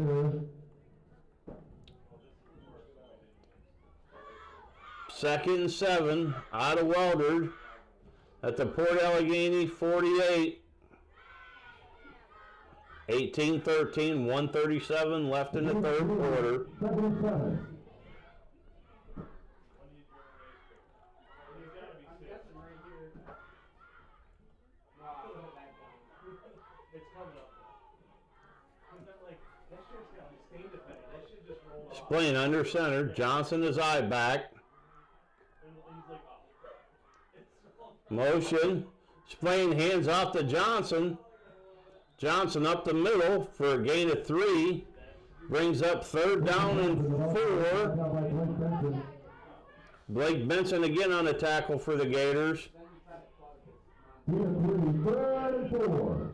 Second and 7. Otto-Eldred at the Port Allegany 48. 18-13, 1:37 left in the third quarter. Splain under center. Johnson is eye back. Motion. Splain hands off to Johnson. Johnson up the middle for a gain of 3. Brings up third down and 4. Blake Benson again on the tackle for the Gators. Third and 4.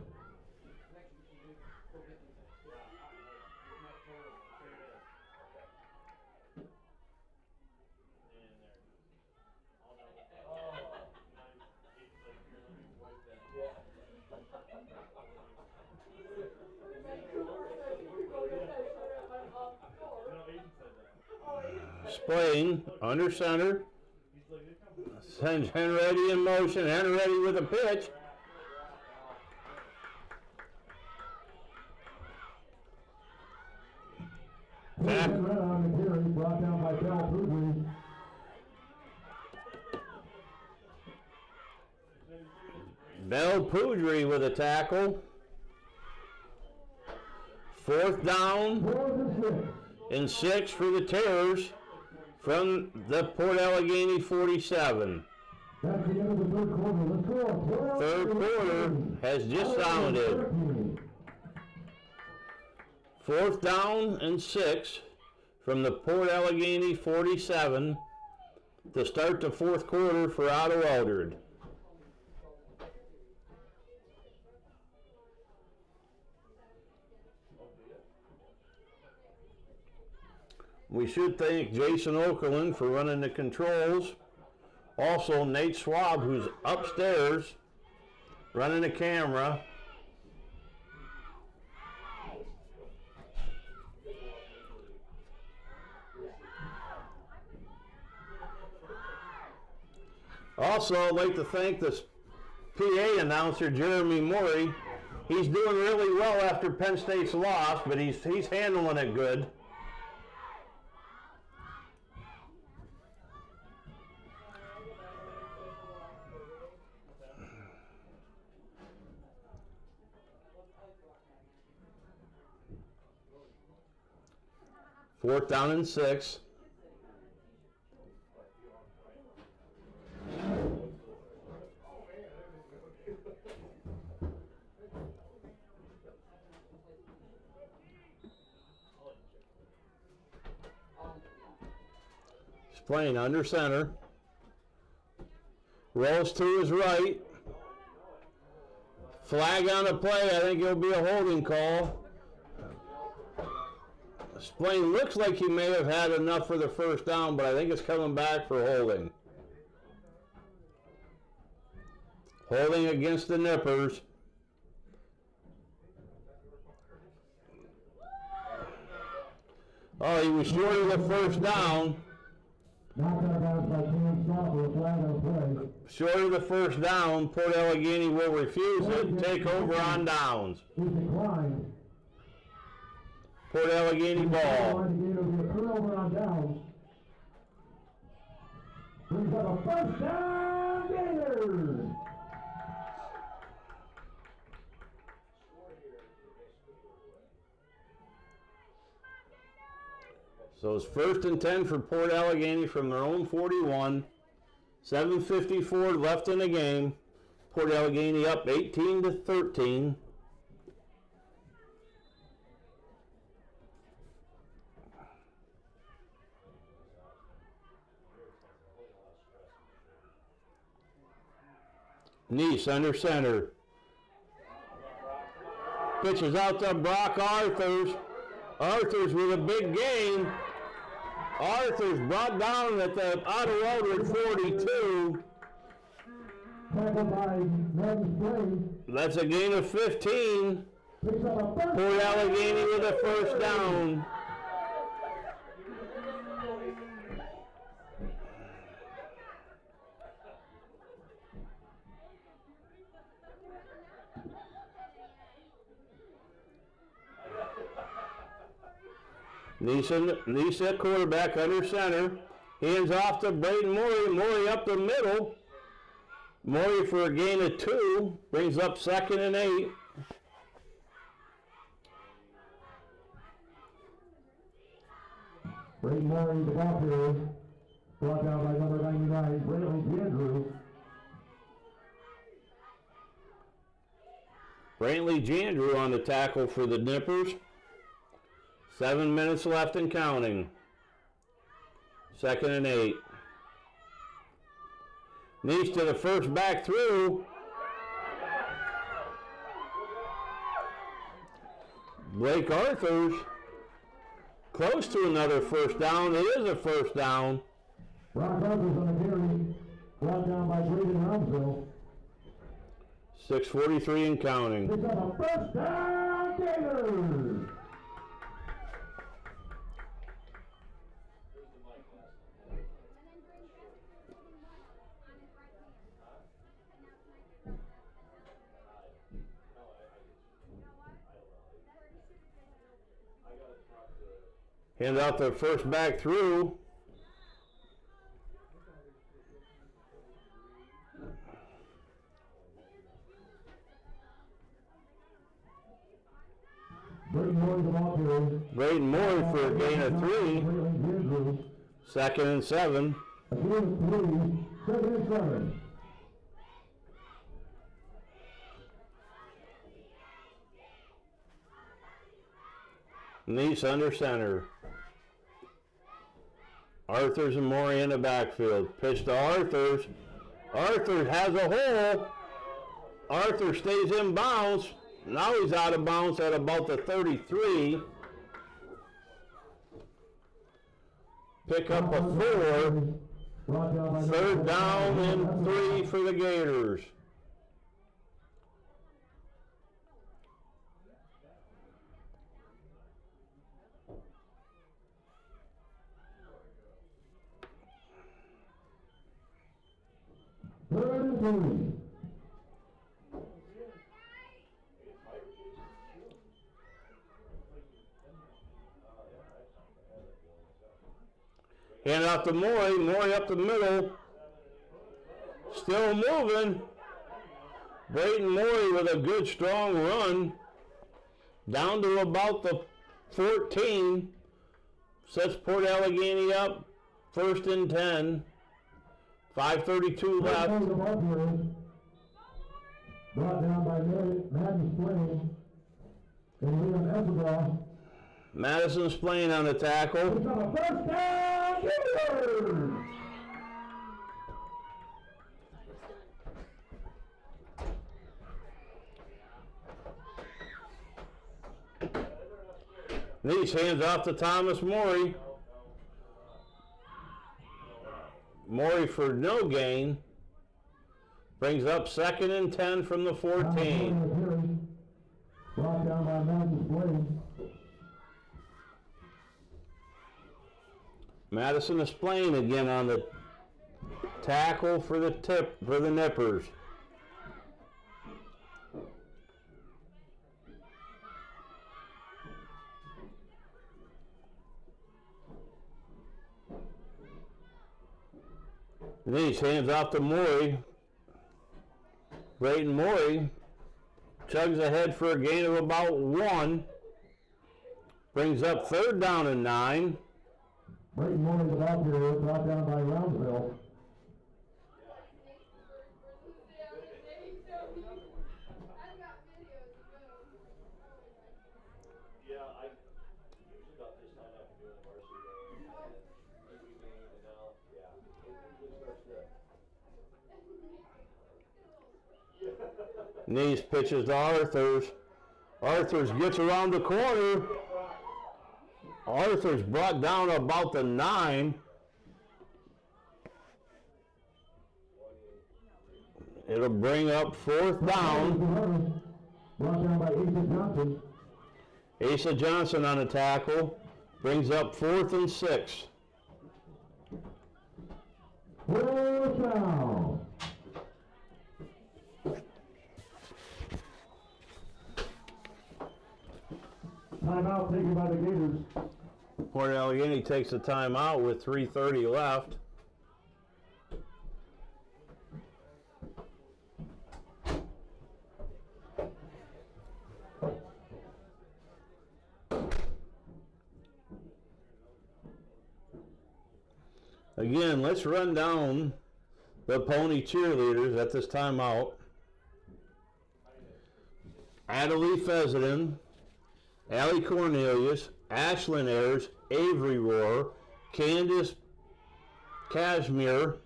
Splain under center. Sends Henready in motion. Henready with a pitch. On the carry, brought down by Otto-Eldred. Bell Poudry with a tackle. 4th down and 6 for the Terrors from the Port Allegany 47. That's the end of the third quarter. Let's go. Third quarter has just sounded. 4th down and 6 from the Port Allegany 47 to start the 4th quarter for Otto-Eldred. We should thank Jason Okerlund for running the controls. Also Nate Schwab, who's upstairs running the camera. Also, I'd like to thank the PA announcer, Jeremy Morey. He's doing really well after Penn State's loss, but he's handling it good. Fourth down and 6. Playing under center. Rolls to his right. Flag on the play. I think it'll be a holding call. Splain looks like he may have had enough for the first down, but I think it's coming back for holding. Holding against the Nippers. Oh, he was short of the first down. Short of the first down, Port Allegany will refuse it and take over on downs. Port Allegany ball. Brings up a first down, Gators. So it's 1st and 10 for Port Allegany from their own 41. 7:54 left in the game. Port Allegany up 18-13. Nice under center. Pitches out to Brock Arthurs. Arthurs with a big gain. Arthurs brought down at the Otto-Eldred 42. That's a gain of 15. Port Allegany with a first down. Nisa quarterback under center. Hands off to Braden Morey. Morey up the middle. Morey for a gain of 2. Brings up 2nd and 8. Braden Morey, the ball carrier. Brought down by number 99, Brantley Jandrew on the tackle for the Nippers. 7 minutes left and counting. 2nd and 8. Nice to the first back through. Blake Arthurs close to another first down. It is a first down. Brock Arthurs on the carry. Brought down by Braden Romsville. 6:43 and counting. Picks up a first down, Gators. Hand out the first back through. Braden Morey for a gain of 3. 2nd and 7. Nice under center. Arthurs and Morey in the backfield. Pitch to Arthurs. Arthurs has a hole. Arthur stays in bounds. Now he's out of bounds at about the 33. Pick up a 4. 3rd down and 3 for the Gators. Hand out to Morey. Morey up the middle. Still moving. Braden Morey with a good strong run. Down to about the 14. Sets Port Allegany up. 1st and 10. 5:32 left. Brought down by Madden Splain. And Liam Esabel. Madison Splain on the tackle. It's on a 1st down. Gators! These hands off to Thomas Morey. Morey for no gain. Brings up 2nd and 10 from the 14. Brought down by Madden Splain. Madison is playing again on the tackle for the Nippers. These hands off to Morey. Braden Morey chugs ahead for a gain of about 1. Brings up 3rd down and 9. Braden Morey is out here, brought down by Roundsville. Knees pitches to Arthurs. Arthurs gets around the corner. Arthurs brought down about the 9. It'll bring up 4th down. Brought down by Asa Johnson. Asa Johnson on the tackle. Brings up 4th and 6. 4th down. Timeout taken by the Gators. Port Allegany takes a timeout with 3:30 left. Again, let's run down the Pony cheerleaders at this timeout. Adelie Fessenden, Allie Cornelius, Ashlyn Ayers, Avery Rohr, Candace Cashmere,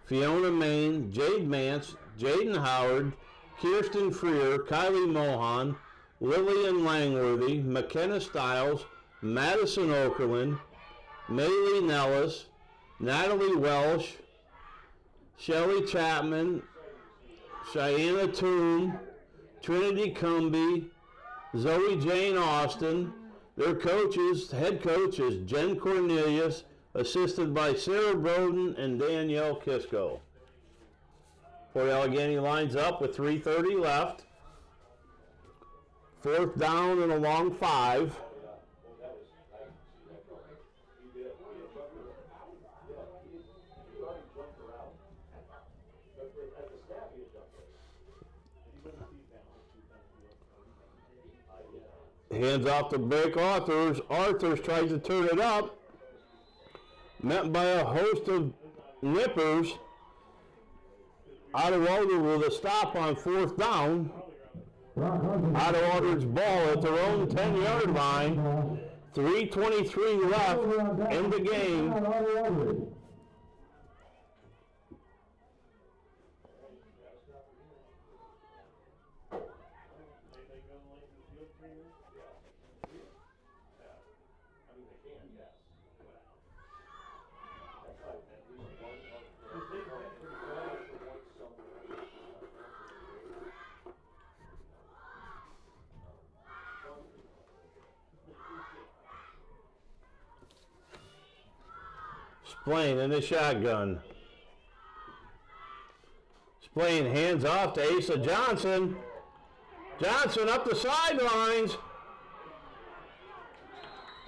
Fiona Main, Jade Mance, Jaden Howard, Kirsten Freer, Kylie Mohan, Lillian Langworthy, McKenna Stiles, Madison Okerlund, Maylee Nellis, Natalie Welsh, Shelley Chapman, Cheyenne Toon, Trinity Cumby, Zoe Jane Austin. Their coaches, head coach is Jen Cornelius, assisted by Sarah Broden and Danielle Kisco. Port Allegany lines up with 3:30 left. 4th down and a long 5. Hands off to break Arthurs. Arthurs tries to turn it up. Met by a host of nippers. Otto-Eldred with a stop on 4th down. Otto-Eldred's ball at their own 10-yard line. 3:23 left in the game. Splain in the shotgun. Splain hands off to Asa Johnson. Johnson up the sidelines.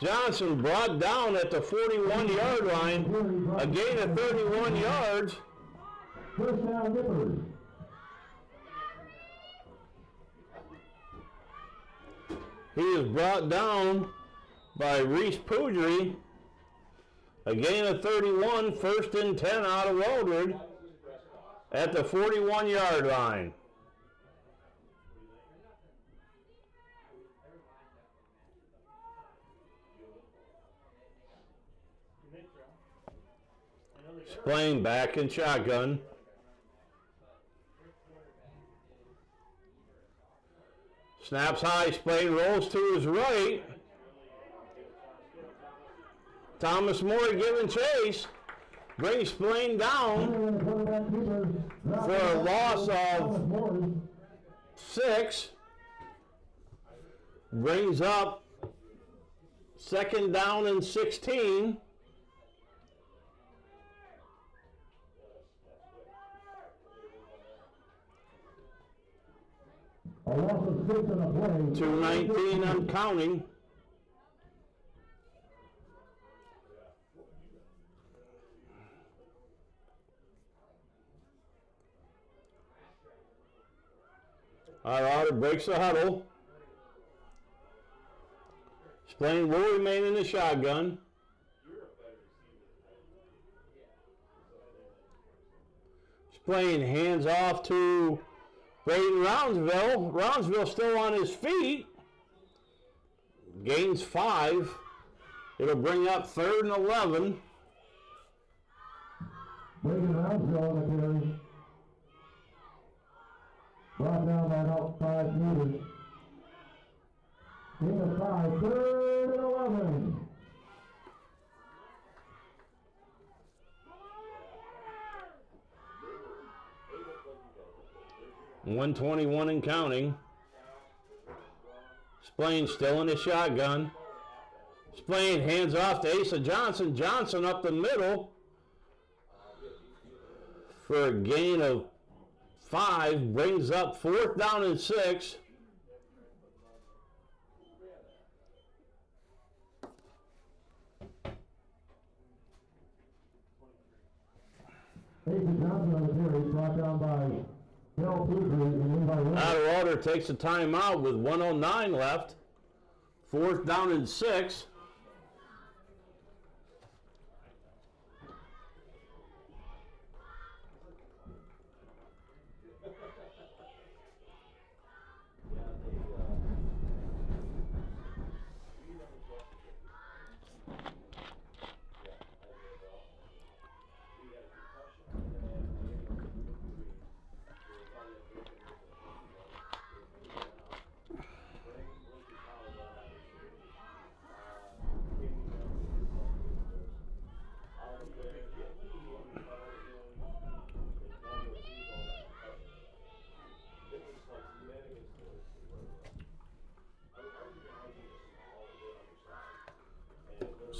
Johnson brought down at the 41-yard line. A gain of 31 yards. First down, Nippers. He is brought down by Reese Poudry. A gain of 31, 1st and 10 out of Otto-Eldred at the 41-yard line. Splain back in shotgun. Snaps high, Splain rolls to his right. Thomas Moore giving chase. Brings Splain down for a loss of 6. Brings up 2nd down and 16. A loss of 6 in a play. 2:19 and counting. Otto-Eldred breaks the huddle. Splain will remain in the shotgun. Splain hands off to Braden Roundsville. Roundsville still on his feet. Gains 5. It'll bring up 3rd and 11. Braden Roundsville on the carry. Brought down by about 5 meters. Gain of 5, 3rd and 11. 1:21 and counting. Splain still in the shotgun. Splain hands off to Asa Johnson. Johnson up the middle for a gain of 5. Brings up 4th down and 6. Asa Johnson on the carry, brought down by Bill Poudry and in by Will. Otto-Eldred takes a timeout with 1:09 left. 4th down and 6.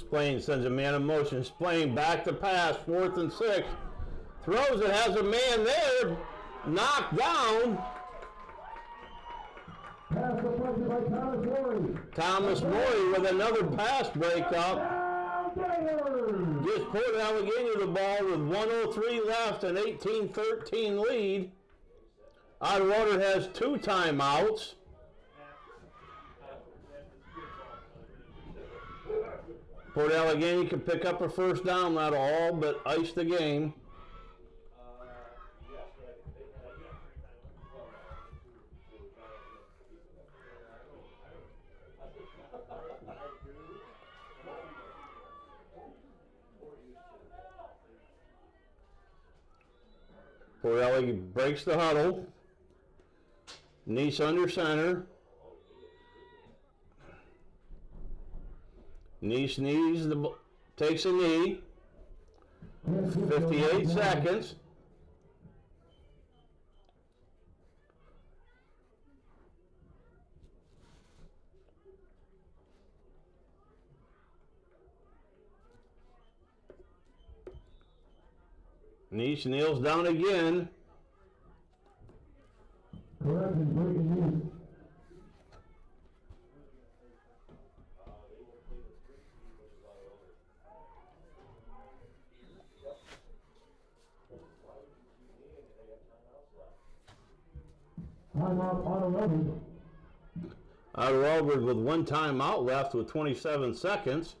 Splain sends a man in motion. Splain back to pass, 4th and 6. Throws it, has a man there. Knocked down. Pass deflected by Thomas Morey. Thomas Morey with another pass breakup. Gators. Gives Port Allegany the ball with 1:03 left, an 18-13 lead. Otto-Eldred has 2 timeouts. Port Allegany can pick up a first down, that'll all but ice the game. Port Allegany breaks the huddle. Nice under center. Nice takes a knee. 58 seconds. Nice kneels down again. Correction, breaking news. Timeout, Otto-Eldred. Otto-Eldred with 1 timeout left with 27 seconds.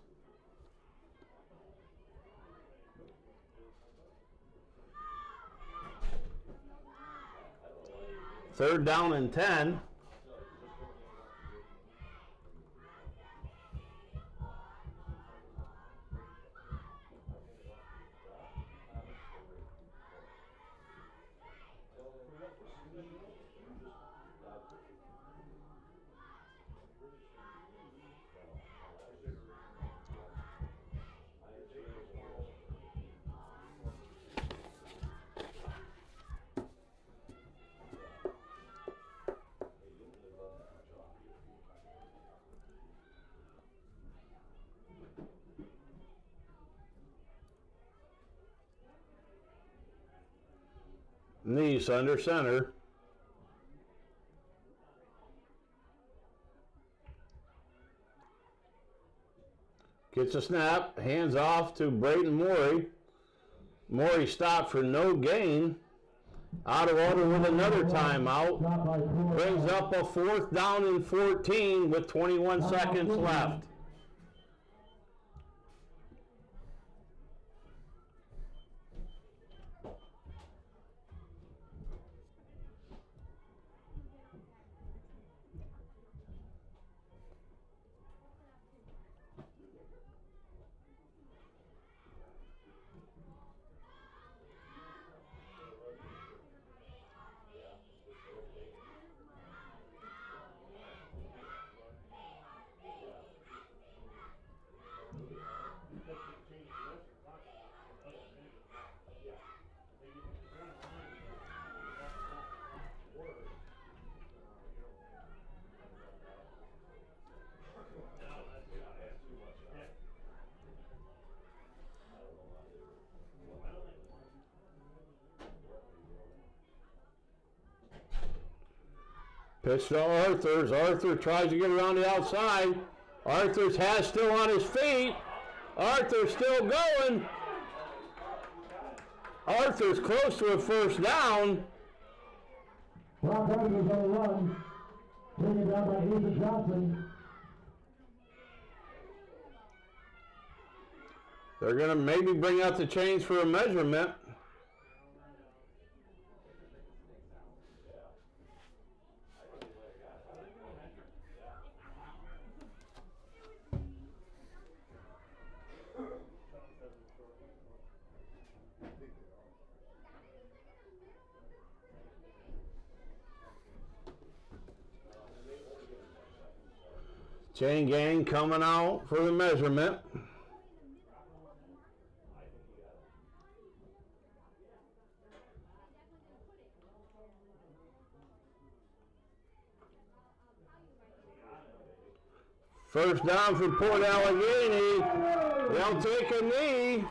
Third down and 10. Nice under center. Gets a snap, hands off to Braden Morey. Morey stopped for no gain. Otto-Eldred with another timeout. Brings up a 4th down and 14 with 21 seconds left. Pitch to Arthurs. Arthur tries to get around the outside. Arthurs has still on his feet. Arthur's still going. Arthur's close to a first down. Brock Arthur's on the run. Taken down by Ethan Johnson. They're going to maybe bring out the chains for a measurement. Chain gang coming out for the measurement. First down for Port Allegany. They'll take a knee.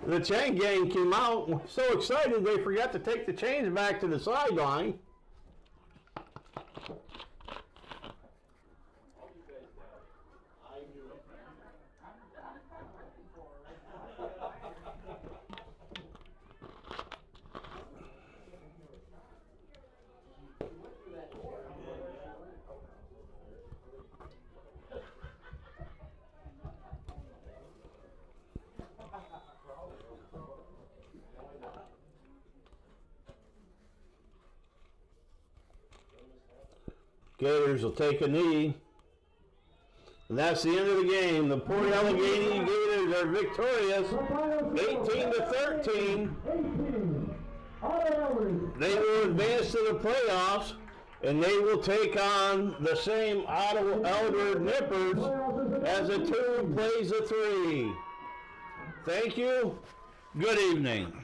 The chain gang came out so excited they forgot to take the chains back to the sideline. Gators will take a knee. And that's the end of the game. The Port Allegany Gators are victorious, 18-13. They will advance to the playoffs, and they will take on the same Otto-Eldred Nippers as a 2 plays a 3. Thank you. Good evening.